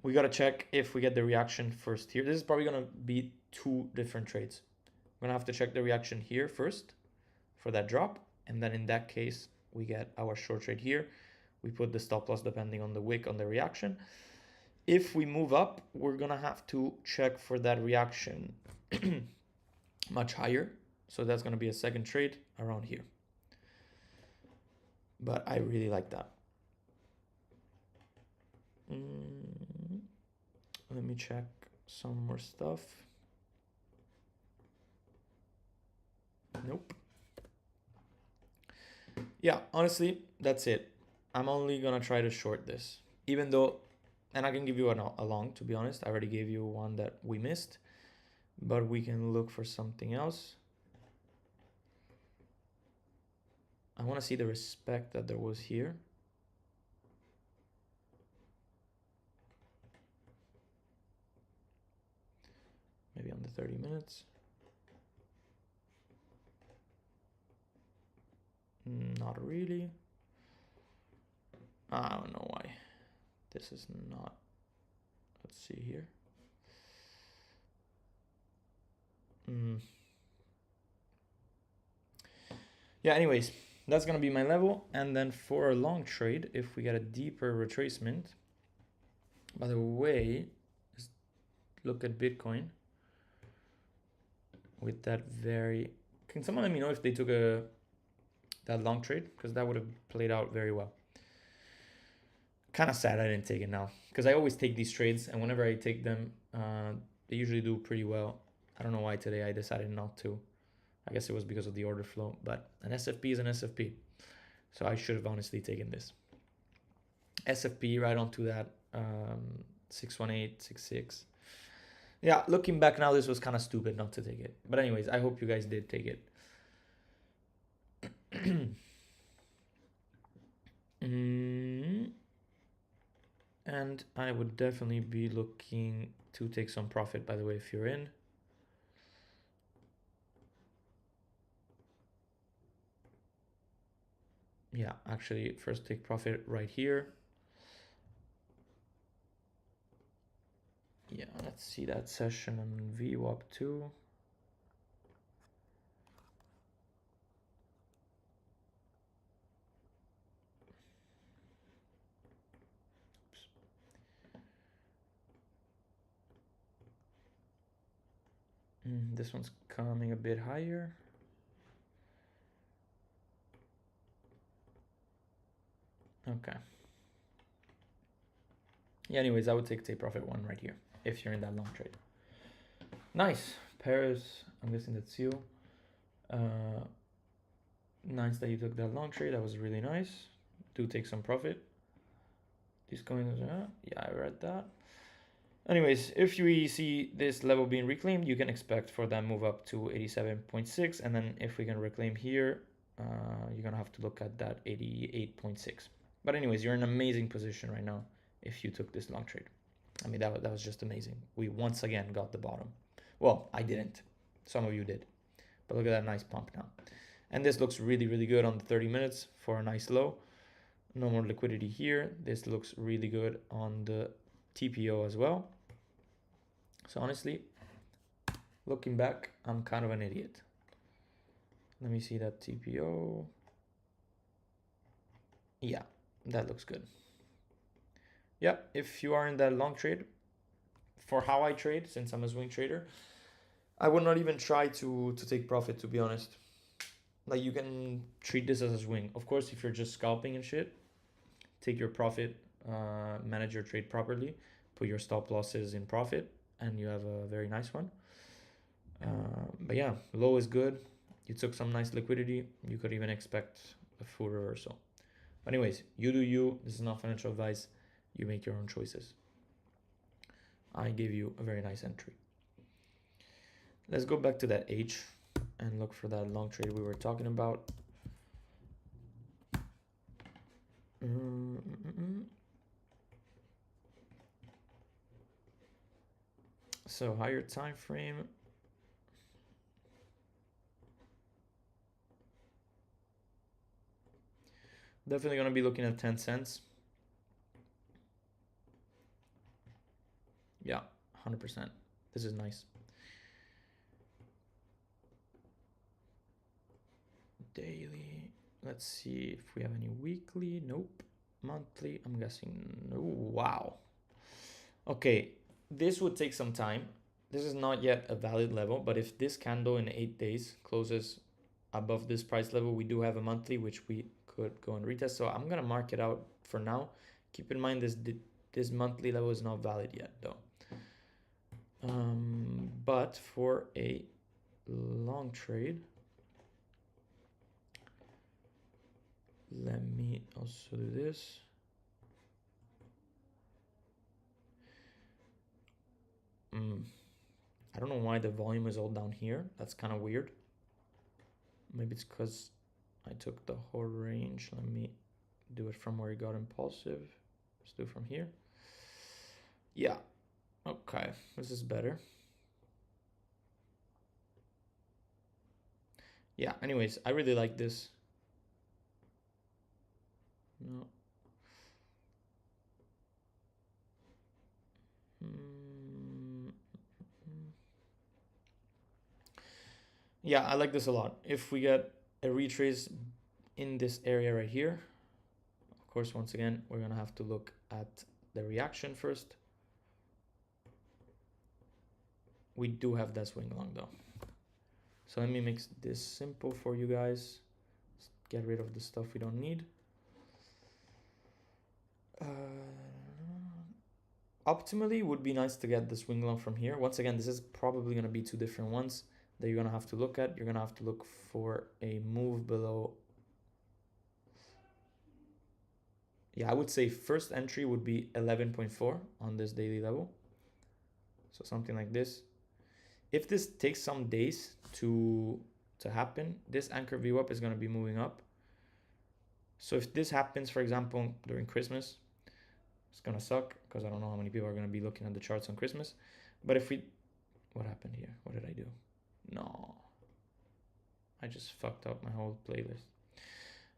We gotta check if we get the reaction first here. This is probably gonna be 2 different trades. We're gonna have to check the reaction here first for that drop. And then in that case, we get our short trade here. We put the stop loss depending on the wick on the reaction. If we move up, we're gonna have to check for that reaction much higher. So that's gonna be a second trade around here. But I really like that. Let me check some more stuff. Nope. Yeah, honestly, that's it. I'm only gonna try to short this, even though, and I can give you a long, to be honest. I already gave you one that we missed, but we can look for something else. I want to see the respect that there was here. Maybe on the 30 minutes. Not really. I don't know why. This is not. Let's see here. Yeah, anyways, that's going to be my level. And then for a long trade, if we get a deeper retracement, by the way, just look at Bitcoin with that very, can someone let me know if they took that long trade? Because that would have played out very well. Kind of sad I didn't take it now, because I always take these trades, and whenever I take them, they usually do pretty well. I don't know why today I decided not to. I guess it was because of the order flow, but an SFP is an SFP. So I should have honestly taken this. SFP right onto that 618, 66. Yeah, looking back now, this was kind of stupid not to take it. But anyways, I hope you guys did take it. And I would definitely be looking to take some profit, by the way, if you're in. Yeah, actually, first take profit right here. Yeah, let's see that session on VWAP 2. This one's coming a bit higher. Okay. Yeah, anyways, I would take profit 1 right here if you're in that long trade. Nice. Paris, I'm guessing that's you. Nice that you took that long trade. That was really nice. Do take some profit. These coins, yeah, I read that. Anyways, if we see this level being reclaimed, you can expect for that move up to 87.6. And then if we can reclaim here, you're going to have to look at that 88.6. But anyways, you're in an amazing position right now if you took this long trade. I mean, that was just amazing. We once again got the bottom. Well, I didn't. Some of you did. But look at that nice pump now. And this looks really, really good on the 30 minutes for a nice low. No more liquidity here. This looks really good on the TPO as well. So honestly, looking back, I'm kind of an idiot. Let me see that TPO. Yeah, that looks good. Yeah, if you are in that long trade, for how I trade, since I'm a swing trader, I would not even try to take profit, to be honest. Like, you can treat this as a swing. Of course, if you're just scalping and shit, take your profit, manage your trade properly, put your stop losses in profit, and you have a very nice one. But yeah, low is good. You took some nice liquidity. You could even expect a full reversal. But anyways, you do you. This is not financial advice. You make your own choices. I gave you a very nice entry. Let's go back to that H and look for that long trade we were talking about. So higher time frame. Definitely going to be looking at 10 cents. Yeah, 100%. This is nice. Daily. Let's see if we have any weekly. Nope. Monthly. I'm guessing. No. Wow. Okay. This would take some time. This is not yet a valid level, but if this candle in 8 days closes above this price level, we do have a monthly, which we could go and retest. So I'm going to mark it out for now. Keep in mind this monthly level is not valid yet, though. But for a long trade, let me also do this. I don't know why the volume is all down here. That's kind of weird. Maybe it's because I took the whole range. Let me do it from where it got impulsive. Let's do it from here. Yeah. Okay. This is better. Yeah. Anyways, I really like this. No. Yeah, I like this a lot. If we get a retrace in this area right here, of course, once again, we're going to have to look at the reaction first. We do have that swing long though. So let me make this simple for you guys. Let's get rid of the stuff we don't need. Optimally, would be nice to get the swing long from here. Once again, this is probably going to be two different ones that you're going to have to look at. You're going to have to look for a move below. yeah, I would say first entry would be 11.4 on this daily level. So something like this. If this takes some days to happen, this anchor view up is going to be moving up. So if this happens, for example, during Christmas, it's going to suck because I don't know how many people are going to be looking at the charts on Christmas. But if we, what happened here? What did I do? No, I just fucked up my whole playlist.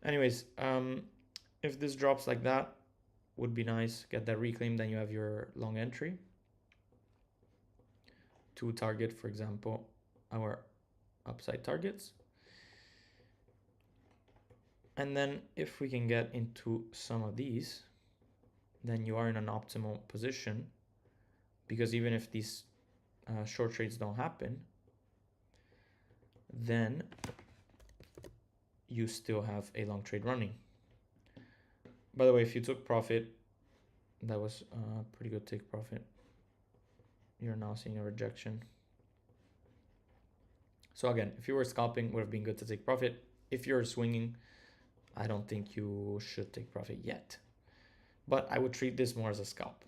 Anyways, if this drops like that, would be nice. Get that reclaim, then you have your long entry to target, for example, our upside targets. And then if we can get into some of these, then you are in an optimal position, because even if these short trades don't happen, then you still have a long trade running. By the way, if you took profit, that was a pretty good take profit. You're now seeing a rejection. So again, if you were scalping, would have been good to take profit. If you're swinging, I don't think you should take profit yet. But I would treat this more as a scalp.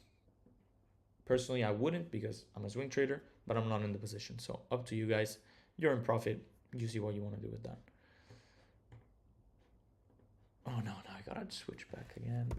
Personally, I wouldn't, because I'm a swing trader, but I'm not in the position. So up to you guys. You're in profit. You see what you want to do with that. Oh no, I gotta switch back again.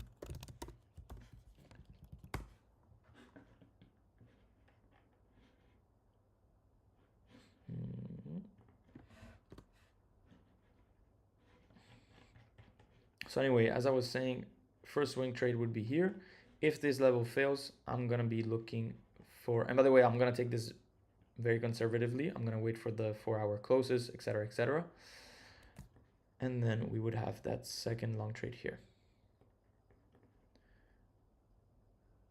So anyway, as I was saying, first swing trade would be here. If this level fails, I'm gonna be looking for, and by the way, I'm gonna take this very conservatively. I'm gonna wait for the 4-hour closes, etc., etc. And then we would have that second long trade here.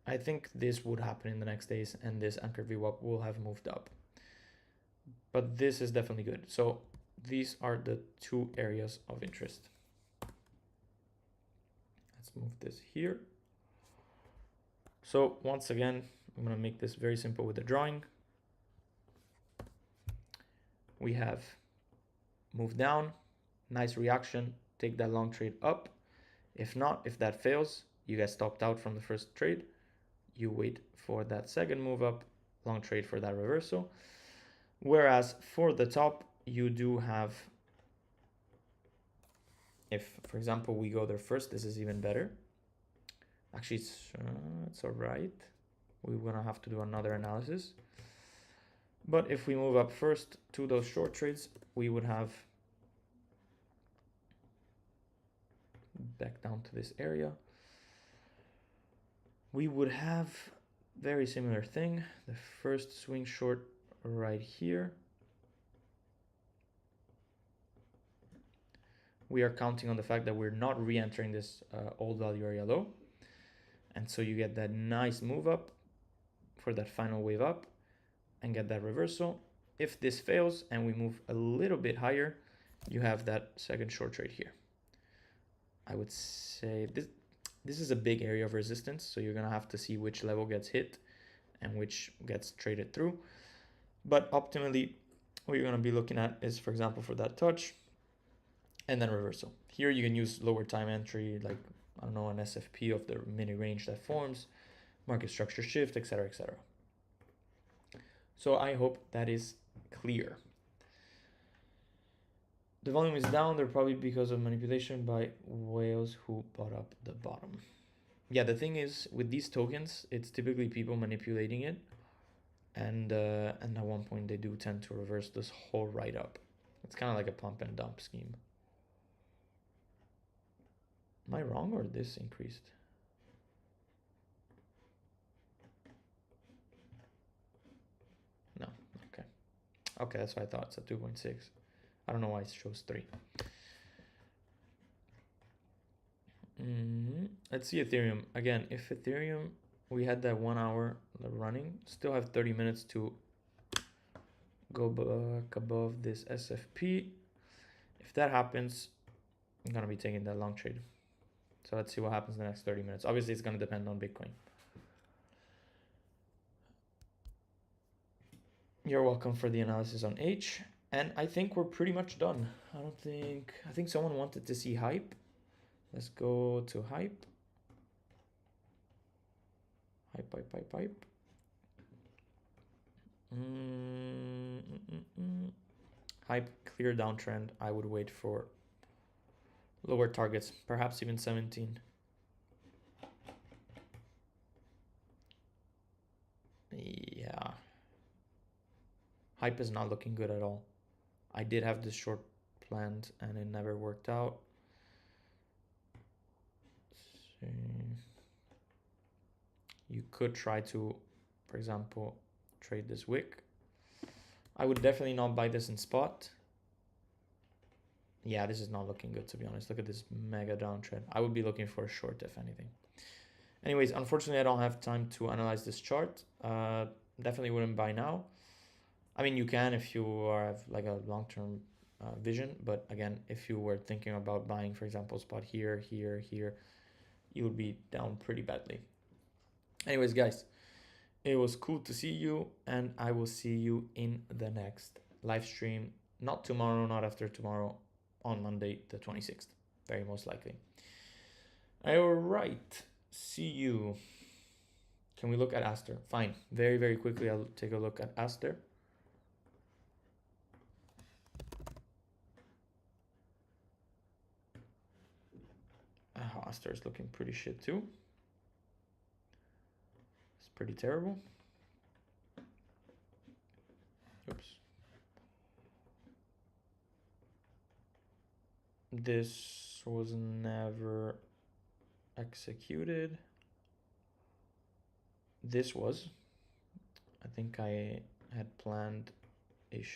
I think this would happen in the next days, and this anchor VWAP will have moved up. But this is definitely good. So these are the two areas of interest. Let's move this here. So once again, I'm going to make this very simple with the drawing. We have moved down, nice reaction, take that long trade up. If not, if that fails, you get stopped out from the first trade. You wait for that second move up, long trade for that reversal. Whereas for the top, you do have, if for example we go there first, this is even better. Actually, it's all right. We're gonna have to do another analysis. But if we move up first to those short trades, we would have back down to this area. We would have very similar thing. The first swing short right here. We are counting on the fact that we're not re-entering this old value area low. And so you get that nice move up for that final wave up and get that reversal. If this fails and we move a little bit higher, you have that second short trade here. I would say this is a big area of resistance, so you're gonna have to see which level gets hit and which gets traded through. But optimally, what you're gonna be looking at is, for example, for that touch and then reversal. Here you can use lower time entry, like, I don't know, an SFP of the mini range that forms, market structure shift, etc., etc. So I hope that is clear. The volume is down, they're probably because of manipulation by whales who bought up the bottom. Yeah, the thing is, with these tokens, it's typically people manipulating it, and at one point they do tend to reverse this whole right up. It's kind of like a pump and dump scheme. Am I wrong, or this increased? No, okay. Okay, that's what I thought. It's at 2.6. I don't know why it shows 3. Let's see Ethereum. Again, if Ethereum, we had that 1 hour running, still have 30 minutes to go back above this SFP. If that happens, I'm going to be taking that long trade. So let's see what happens in the next 30 minutes. Obviously, it's going to depend on Bitcoin. You're welcome for the analysis on H. And I think we're pretty much done. I think someone wanted to see hype. Let's go to hype. Hype. Hype, clear downtrend. I would wait for lower targets, perhaps even 17. Yeah. Hype is not looking good at all. I did have this short planned and it never worked out. So you could try to, for example, trade this wick. I would definitely not buy this in spot. Yeah, this is not looking good, to be honest. Look at this mega downtrend. I would be looking for a short, if anything. Anyways, unfortunately, I don't have time to analyze this chart. Definitely wouldn't buy now. I mean, you can if you have like a long-term vision. But again, if you were thinking about buying, for example, spot here, you would be down pretty badly. Anyways, guys, it was cool to see you, and I will see you in the next live stream. Not tomorrow, not after tomorrow, on Monday the 26th, very most likely. All right, see you. Can we look at Aster? Fine, very quickly I'll take a look at Aster. Aster is looking pretty shit too. It's pretty terrible. Oops. This was never executed. This was. I think I had planned this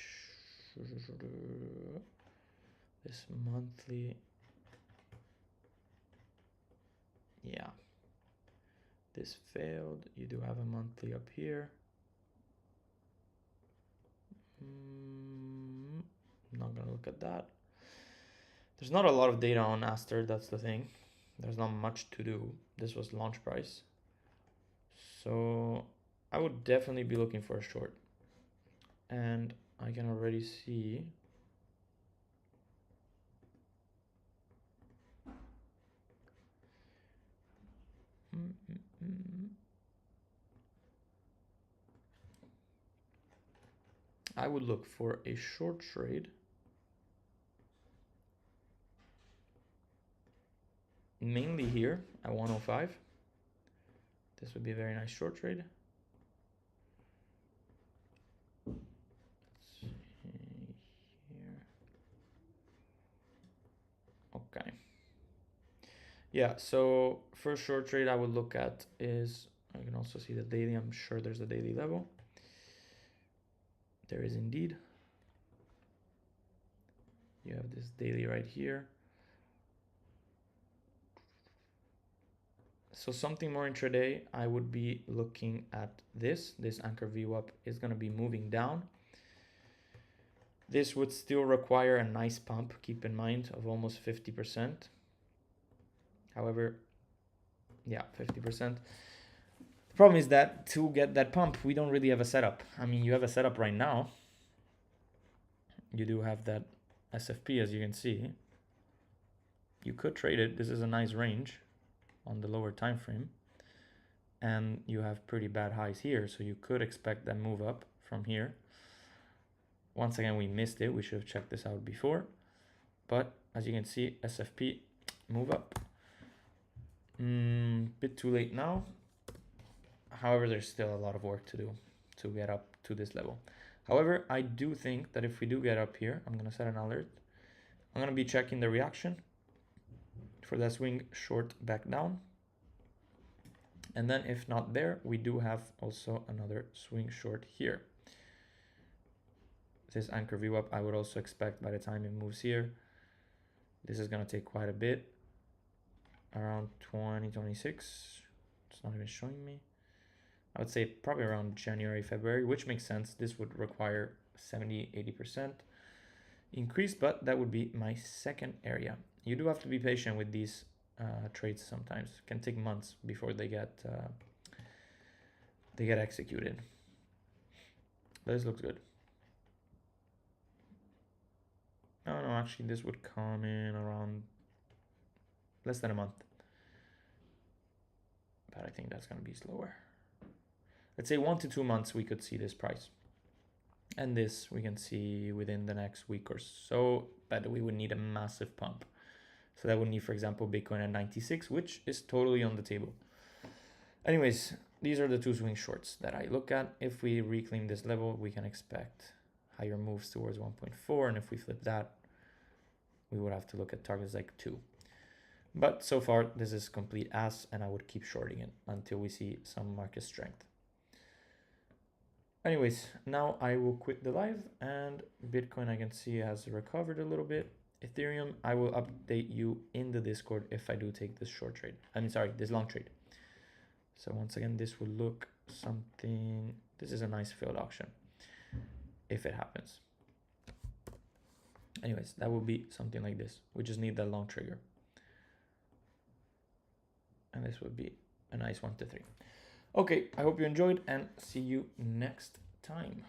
monthly. Yeah. This failed. You do have a monthly up here. I'm not gonna look at that. There's not a lot of data on Aster, that's the thing. There's not much to do. This was launch price. So I would definitely be looking for a short. And I can already see I would look for a short trade. Mainly here at 105. This would be a very nice short trade. Let's see here. Okay. Yeah, so first short trade I would look at is, I can also see the daily. I'm sure there's a daily level. There is indeed. You have this daily right here. So something more intraday, I would be looking at this. This anchor VWAP is going to be moving down. This would still require a nice pump, keep in mind, of almost 50%. However, yeah, 50%. The problem is that to get that pump, we don't really have a setup. I mean, you have a setup right now. You do have that SFP, as you can see. You could trade it. This is a nice range on the lower time frame. And you have pretty bad highs here, so you could expect that move up from here. Once again, we missed it. We should have checked this out before. But as you can see, SFP move up. Bit too late now. However, there's still a lot of work to do to get up to this level. However, I do think that if we do get up here, I'm going to set an alert. I'm going to be checking the reaction for that swing short back down. And then if not there, we do have also another swing short here. This anchor VWAP, I would also expect by the time it moves here, this is going to take quite a bit, around 2026. It's not even showing me. I would say probably around January, February, which makes sense. This would require 70-80% increase, but that would be my second area. You do have to be patient with these trades sometimes. It can take months before they get executed. But this looks good. No, actually this would come in around less than a month. But I think that's going to be slower. let's say 1 to 2 months, we could see this price. And this we can see within the next week or so, but we would need a massive pump. So that would need, for example, Bitcoin at 96, which is totally on the table. Anyways, these are the 2 swing shorts that I look at. If we reclaim this level, we can expect higher moves towards 1.4. And if we flip that, we would have to look at targets like 2. But so far, this is complete ass, and I would keep shorting it until we see some market strength. Anyways, now I will quit the live, and Bitcoin I can see has recovered a little bit. Ethereum, I will update you in the Discord if I do take this short trade. This long trade. So once again, this will look something, this is a nice failed auction if it happens. Anyways, that will be something like this. We just need that long trigger. And this would be a nice 1 to 3. Okay, I hope you enjoyed, and see you next time.